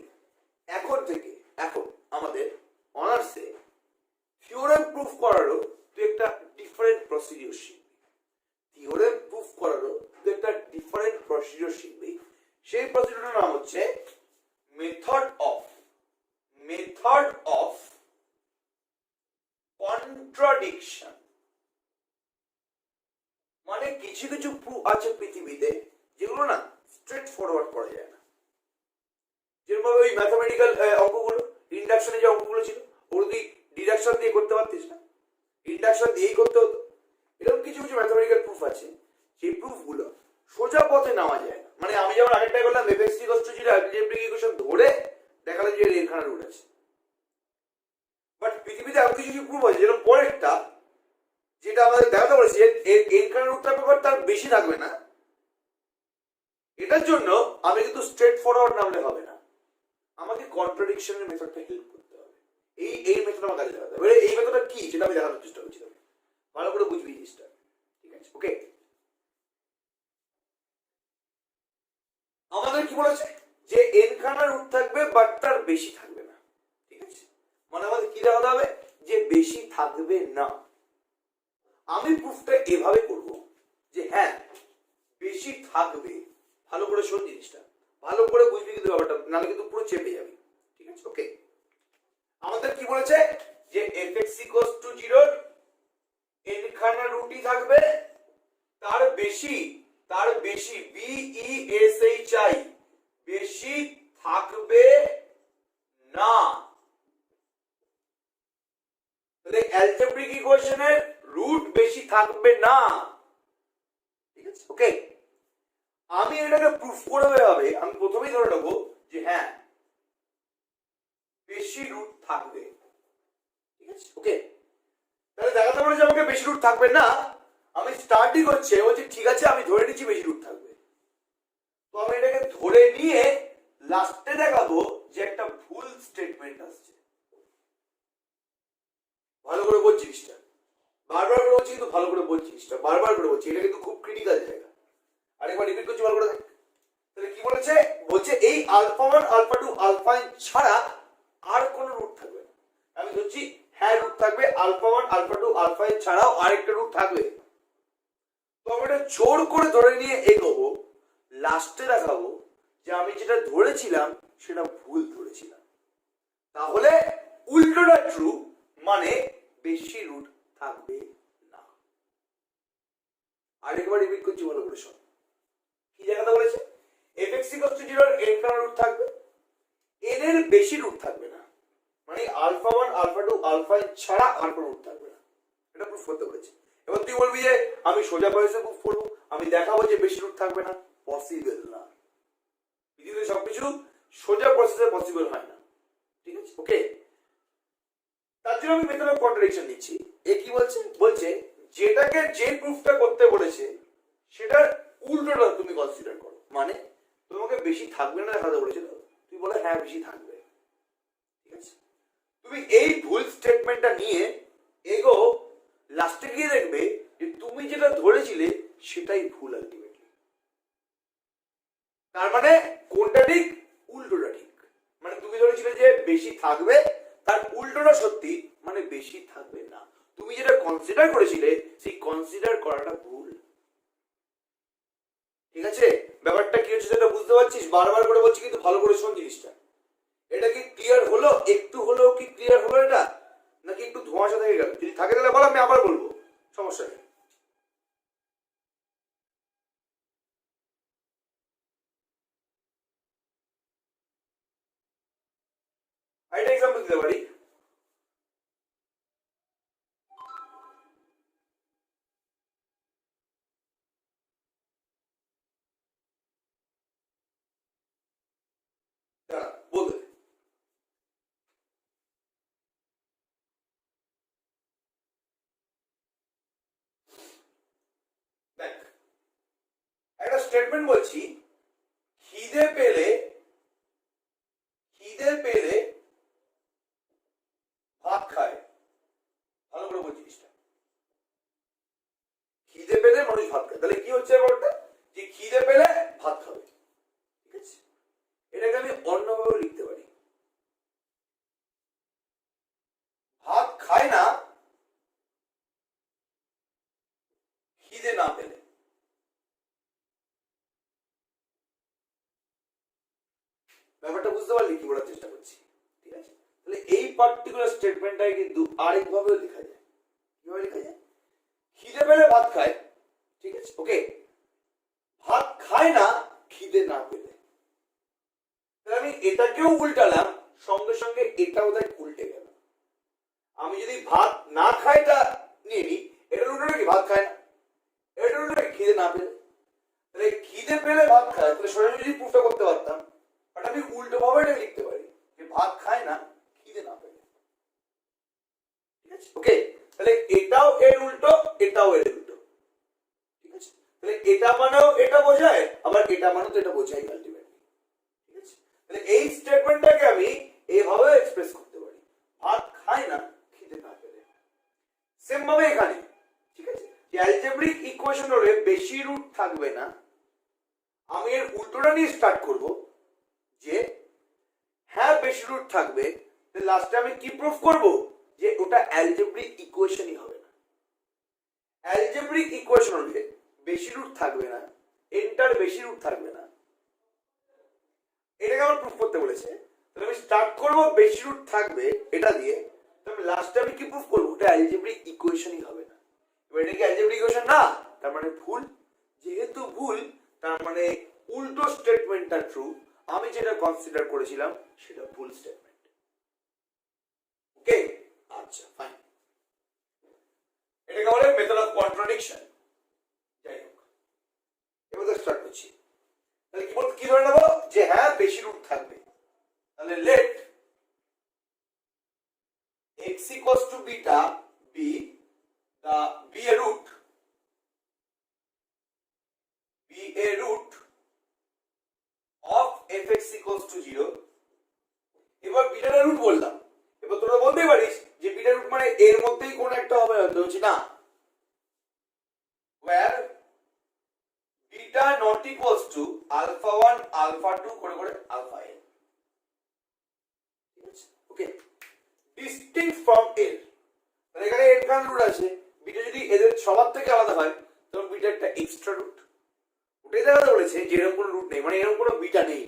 এখন থেকে এখন আমাদের অনার্সে থিওরেম প্রুফ করারও তুই একটা ডিফারেন্ট প্রসিডিউর শিখবি। থিওরেম প্রুফ করারও তুই একটা ডিফারেন্ট প্রসিডিউর শিখবি। সেই প্রসিডিউরের নাম হচ্ছে মেথড অফ কন্ট্রাডিকশন। মানে কিছু কিছু প্রুফ আছে পৃথিবীতে যেগুলো না স্ট্রেট ফরওয়ার্ড করা যায় না। যেরকম ওই ম্যাথমেটিক্যাল অঙ্কগুলো, ইন্ডাকশনে যে অঙ্কগুলো ছিল, ওগুলো তুই ডিডাকশন দিয়ে করতে পারতিস না, ইন্ডাকশন দিয়েই করতে হতো। এরকম কিছু কিছু ম্যাথমেটিক্যাল প্রুফ আছে, সেই প্রুফগুলো সোজা পথে নেওয়া যায় না। মানে আমি যেমন আগেরটাই বললাম fx equals to 0 algebraic equation ধরে দেখালে যে এর খানা রুট আছে। বাট পৃথিবীতে আরো কিছু কিছু প্রুফ আছে, যেরকম পরেরটা যেটা আমাদের দেখাতে বলেছি, এর খানা রুট থাকবে বাট তার বেশি থাকবে না। এটার জন্য আমি কিন্তু স্ট্রেট ফরওয়ার্ড নামলে হবে না, আমাকে কন্ট্রাডিকশনের মেথডটা হেল্প করতে হবে। এই মেথড আমার কাজে লাগাতে হবে। এই মেথডটা কি সেটা আমি দেখানোর চেষ্টা করছি, ভালো করে বুঝবি জিনিসটা। ঠিক আছে, ওকে। আমাদের কি বলেছে যে এন খানা রুট থাকবে বাট তার বেশি থাকবে না। ঠিক আছে, মানে আমাদের কি দেখাতে হবে যে বেশি থাকবে না। আমি প্রুফটা এভাবে করব যে হ্যাঁ বেশি থাকবে। ভালো করে শোন জিনিসটা, ভালো করে বুঝবি কিন্তু ব্যাপারটা, নাহলে কিন্তু পুরো চেপে যাবে। ঠিক আছে, ওকে। আমাদের কি বলেছে যে fx equals to 0 n খানা রুটই থাকবে, তার বেশি BESHI বেশি থাকবে অ্যালজেব্রিক ইকুয়েশনের রুট বেশি থাকবে না, ঠিক আছে? ওকে, আমি এটাকে প্রুফ করবে হবে, আমি প্রথমেই ধরে নেবো যে হ্যাঁ বেশি রুট থাকবে, ঠিক আছে? ওকে, তাহলে দেখাতে পারে যে আমাকে বেশি রুট থাকবে না, আমি স্টার্টই করছে বলছি ঠিক আছে আমি ধরে নিচ্ছি বেশি রুট থাকবে, তো আমি এটাকে ধরে নিয়ে লাস্টে দেখাবো যে একটা ভুল স্টেটমেন্ট আসছে। ভালো করে বলছি জিনিসটা, বারবার করে বলছি কিন্তু ভালো করে বলছি জিনিসটা, বারবার করে বলছি, এটা কিন্তু খুব ক্রিটিক্যাল জায়গা। আরেকবার রিপিট করছি ভালো করে দেখ। তাহলে কি বলেছে, বলছে এই আলফা 1 আলফা 2 আলফা n ছাড়া আর কোন রুট থাকবে না। আমি ধরছি হ্যাঁ রুট থাকবে, আলফা 1 আলফা 2 আলফা n ছাড়াও আরেকটা রুট থাকবে। তো আমি এটা জোর করে ধরে নিয়ে এগোবো, লাস্টে দেখাবো যে আমি যেটা ধরেছিলাম সেটা ভুল ধরেছিলাম। তাহলে উল্টোটা ট্রু, মানে বেশি রুট থাকবে না। আরেকবার রিপিট করছি ভালো করে শোন। কি জায়গাটা বলেছে, fx = 0 এর n খানা রুট থাকবে, n এর বেশি রুট থাকবে না, মানে আলফা 1 আলফা 2 আলফা n ছাড়া আর কোনো রুট থাকবে না। এটা প্রুফ করতে বলেছে। এবার তুই বলবি যে আমি সোজা প্রসেসে প্রুফ করব, আমি দেখাবো যে বেশি রুট থাকবে না, পসিবল না। পৃথিবীতে সবকিছু সোজা প্রসেসে পসিবল হয় না, ঠিক আছে? ওকে, তার জন্য আমি মেথড অফ কন্ট্রাডিকশন নিচ্ছি। এ কি বলছে, বলছে যেটাকে যে প্রুফটা করতে বলেছে সেটার উল্টোটা তুমি কনসিডার করো, মানে তোমাকে বেশি থাকবে না দেখাতে বলেছে, তুই বলে হ্যাঁ বেশি থাকবে, ঠিক আছে? তুমি এই ভুল স্টেটমেন্টটা নিয়ে এগো, লাস্টে গিয়ে দেখবে যে তুমি যেটা ধরেছিলে সেটাই ভুল আলটিমেটলি। তার মানে কোনটা ঠিক, উল্টোটা ঠিক। মানে তুমি ধরেছিলে যে বেশি থাকবে, তার উল্টোটা সত্যি, মানে বেশি থাকবে না। তুমি যেটা কনসিডার করেছিলে সেই কনসিডার করাটা ভুল, ঠিক আছে? ব্যাপারটা কি হচ্ছে সেটা বুঝতে পারছিস? বারবার করে বলছি কিন্তু ভালো করে শোন জিনিসটা। এটা কি ক্লিয়ার হলো? একটু হলো কি ক্লিয়ার হলো এটা, নাকি একটু ধোঁয়াশা থেকে গেল? যদি থাকে তাহলে বল, আমি আবার বলবো, সমস্যা নেই। আরেকটা এক্সাম্পল দিতে পারি। বলতে দেখ, একটা স্টেটমেন্ট বলছি, খিদে পেলে ভাত খায়। ভালো করে বলছি জিনিসটা, খিদে পেলে মানুষ ভাত খায়। তাহলে কি হচ্ছে ব্যাপারটা, যে খিদে পেলে ভাত খাবে, ঠিক আছে? এটাকে আমি অন্যভাবে লিখতে পারি, ভাত খায় না খিদে না পেলে। ব্যাপারটা বুঝতে পারলি? কি বলার চেষ্টা করছি, ঠিক আছে? তাহলে এই পার্টিকুলার স্টেটমেন্টটাই কিন্তু আরেকভাবেও লেখা যায়। কিভাবে লেখা যায়, খিদে পেলে ভাত খায়, ঠিক আছে? ওকে, ভাত খায় না খিদে না পেলে। তাহলে আমি এটাকেও উল্টালাম, সঙ্গে সঙ্গে এটাও তাই উল্টে গেল। আমি যদি ভাত না খায়টা নিয়ে নিই, এটার উল্টোটা কি, ভাত খায় না, এটার উল্টোটা খিদে না পেলে। তাহলে খিদে পেলে ভাত খায়, তাহলে সরাসরি যদি প্রুফটা করতে পারতাম, বাট আমি উল্টো ভাবে এটা লিখতে পারি যে ভাত খায় না খিদে না পেলে, ঠিক আছে? ওকে, তাহলে এটাও এর উল্টো, এটাও এর উল্টো, ঠিক আছে? তাহলে এটা মানেও এটা বোঝায়, আবার এটা মানেও তো এটা বোঝায় আলটিমেটলি, ঠিক আছে? তাহলে এই স্টেটমেন্টটাকে আমি এইভাবে এক্সপ্রেস করতে পারি, ভাত খায় না খিদে না পেলে। সেম ভাবে এখানে, ঠিক আছে, যে অ্যালজেব্রিক ইকুয়েশন হলে বেশি রুট থাকবে না, আমি এর উল্টোটা নিয়ে স্টার্ট করব যে হ্যাঁ বেশি রুট থাকবে। লাস্টে আমি কি প্রুফ করব, যে ওটা অ্যালজেব্রিক ইকুয়েশনই হবে না। অ্যালজেব্রিক ইকুয়েশন হলে বেশি রুট থাকবে না, এন্টার বেশি রুট থাকবে না, এটাকে আমার প্রুফ করতে বলেছে। তাহলে আমি স্টার্ট করব বেশি রুট থাকবে এটা দিয়ে, তবে লাস্টে আমি কি প্রুফ করব, ওটা অ্যালজেব্রিক ইকুয়েশনই হবে না। এবার এটা কি অ্যালজেব্রিক ইকুয়েশন না, তার মানে ভুল। যেহেতু ভুল, তার মানে উল্টো স্টেটমেন্টটা ট্রু, আমি যেটা কনসিডার করেছিলাম সেটা ভুল স্টেটমেন্ট। ওকে, আচ্ছা ফাইন। এটাকে বলে মেথড অফ কন্ট্রাডিকশন। যাই হোক, এবার তো স্টার্ট করছি। তাহলে কি ধরে নেবো যে হ্যাঁ বেশি রুট থাকবে। তাহলে late x equals to beta be a root of fx equals to 0। এবার বিটাটা রুট বললাম, এবার তোরা বলতে পারিস যে বিটা রুট মানে এর মধ্যেই কোন একটা হবে, হচ্ছে না, where beta not equals to alpha 1 alpha 2 করে করে alpha n। ঠিক আছে, ওকে, distinct from l। তাহলে এখানে n খান রুট আছে, বিটা যদি এদের সবার থেকে আলাদা হয় তখন বিটা একটা এক্সট্রা রুট। ওটাই দেখাতে বলেছে যে এরকম কোনো রুট নেই, মানে এরকম কোনো বিটা নেই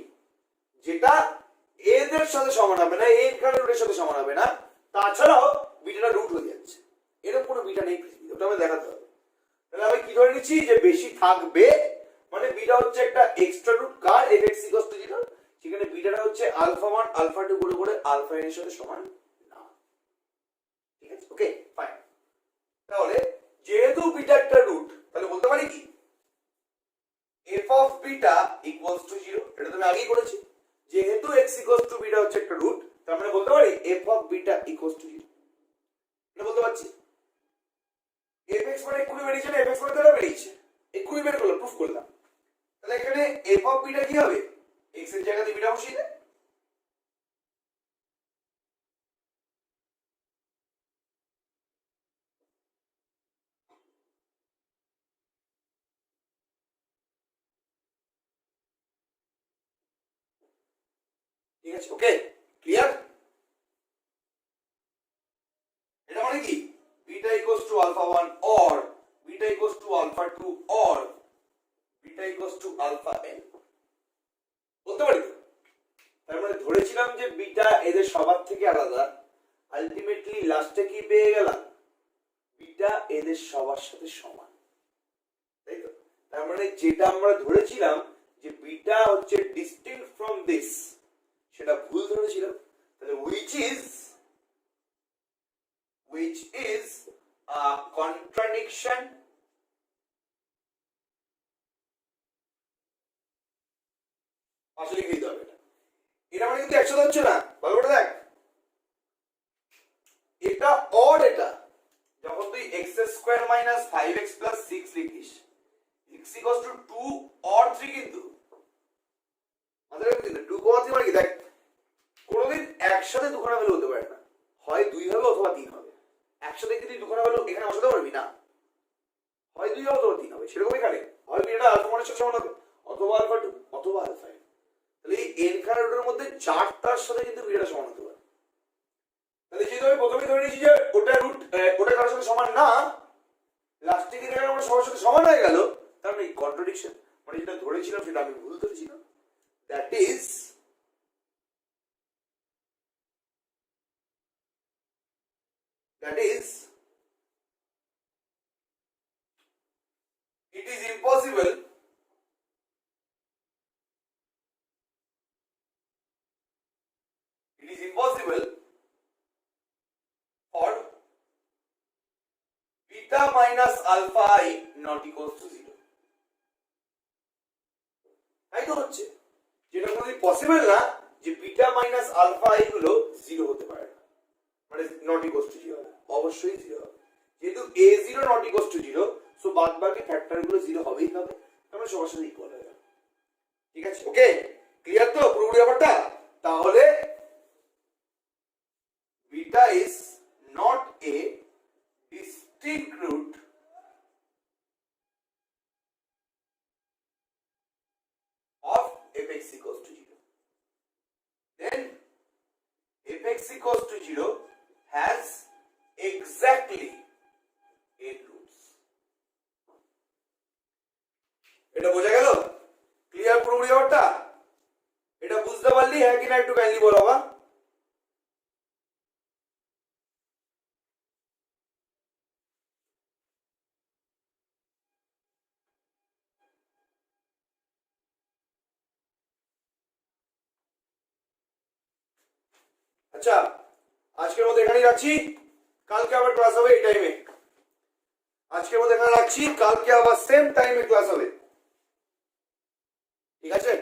যেটা এদের সাথে সমান হবে না, এই খান রুটের সাথে সমান হবে না, তাছাড়াও বিটাটা রুট হয়ে যাচ্ছে, এরকম কোনো বিটা নেই পৃথিবীতে। ওটা আমাকে দেখাতে হবে। তাহলে আমি কি ধরে নিচ্ছি যে বেশি থাকবে, মানে বিটা হচ্ছে একটা এক্সট্রা রুট কার fx equals to 0, সেখানে বিটাটা হচ্ছে আলফা 1 আলফা 2 করে করে আলফা n এর সাথে সমান না। ঠিক আছে, ওকে ফাইন। তাহলে যেহেতু বিটা একটা রুট, তাহলে বলতে পারি কি f of beta equals to 0। এটা তো আমি আগেই করেছি, যেহেতু x equals to beta হচ্ছে একটা রুট, তার মানে বলতে পারি f of beta equals to 0। এটা বলতে পারছি। fx মানে এক্ষুনি বেরিয়েছে না, fx মানে তো বেরিয়েছে, এক্ষুনি বের করলাম, প্রুফ করলাম। তাহলে এখানে f of beta কি হবে, x এর জায়গাতে বিটা বসিয়ে দে। ঠিক আছে, ওকে ক্লিয়ার। এটা মানে কি beta equals to alpha 1 or beta equals to alpha 2 or beta equals to alpha n বলতে পারি। তার মানে ধরেছিলাম যে বিটা এদের সবার থেকে আলাদা, আলটিমেটলি লাস্টে কি পেয়ে গেলাম, বিটা এদের সবার সাথে সমান, তাই তো। তার মানে যেটা আমরা ধরেছিলাম যে বিটা হচ্ছে ডিস্টিংক্ট ফ্রম দিস, সেটা ভুল ধরেছিলাম। তাহলে which is a contradiction আসলে কি দিতে হবে, এটা মানে কিন্তু একসাথে হচ্ছে না, ভালো করে দেখ, এটা অড, এটা যখন তুই x square minus 5x plus 6 লিখিস x equals to 2 or 3, কিন্তু আমাদের কিন্তু 2 3 মানে কি, দেখ কোনোদিন একসাথে দুখানা ভ্যালু হতে পারে না, হয় 2 হবে অথবা 3 হবে। একসাথে কি তুই দুখানা ভ্যালু এখানে বসাতে পারবি না, হয় 2 হবে অথবা 3 হবে। সেরকম এখানে হয় বিটা আলফা 1 এর সাথে সমান হবে অথবা আলফা 2 অথবা আলফা n। তাহলে এই n খানা রুটের মধ্যে চারটার সাথে কিন্তু বিটা সমান হতে পারে। তাহলে যেহেতু আমি প্রথমে ধরে নিয়েছি যে ওটা রুট ওটা কারোর সাথে সমান না, লাস্টে কি দেখা আমরা সবার সাথে সমান হয়ে গেল, তার মানে কন্ট্রাডিকশন, মানে যেটা ধরেছিলাম সেটা আমি ভুল ধরেছিলাম। That is it is impossible for beta minus alpha I not equals to 0। তাই তো হচ্ছে, যেটা কোনোদিন পসিবল না যে বিটা মাইনাস আলফা আই গুলো 0 হতে পারে না, মানে নট ইকুয়ালস টু 0 হবে, অবশ্যই 0 হবে। যেহেতু a0 not equals to 0, so বাদবাকি ফ্যাক্টর গুলো 0 হবেই হবে, তাহলে সবার সাথে ইকুয়াল হয়ে যাবে। ঠিক আছে, ওকে ক্লিয়ার তো পুরোপুরি ব্যাপারটা। তাহলে beta is not a distinct root of fx equals to 0, then fx equals to 0 has exactly 8 roots। এটা বোঝা গেল, ক্লিয়ার পুরোপুরি ব্যাপারটা। এটা বুঝতে পারলি হ্যাঁ কিনা একটু কাইন্ডলি বলো বাবা। আচ্ছা, আজকের মতো এখানেই রাখছি, কালকে আবার ক্লাস হবে এই টাইমে। আজকের মতো এখানে রাখছি, কালকে আবার সেম টাইমে ক্লাস হবে, ঠিক আছে?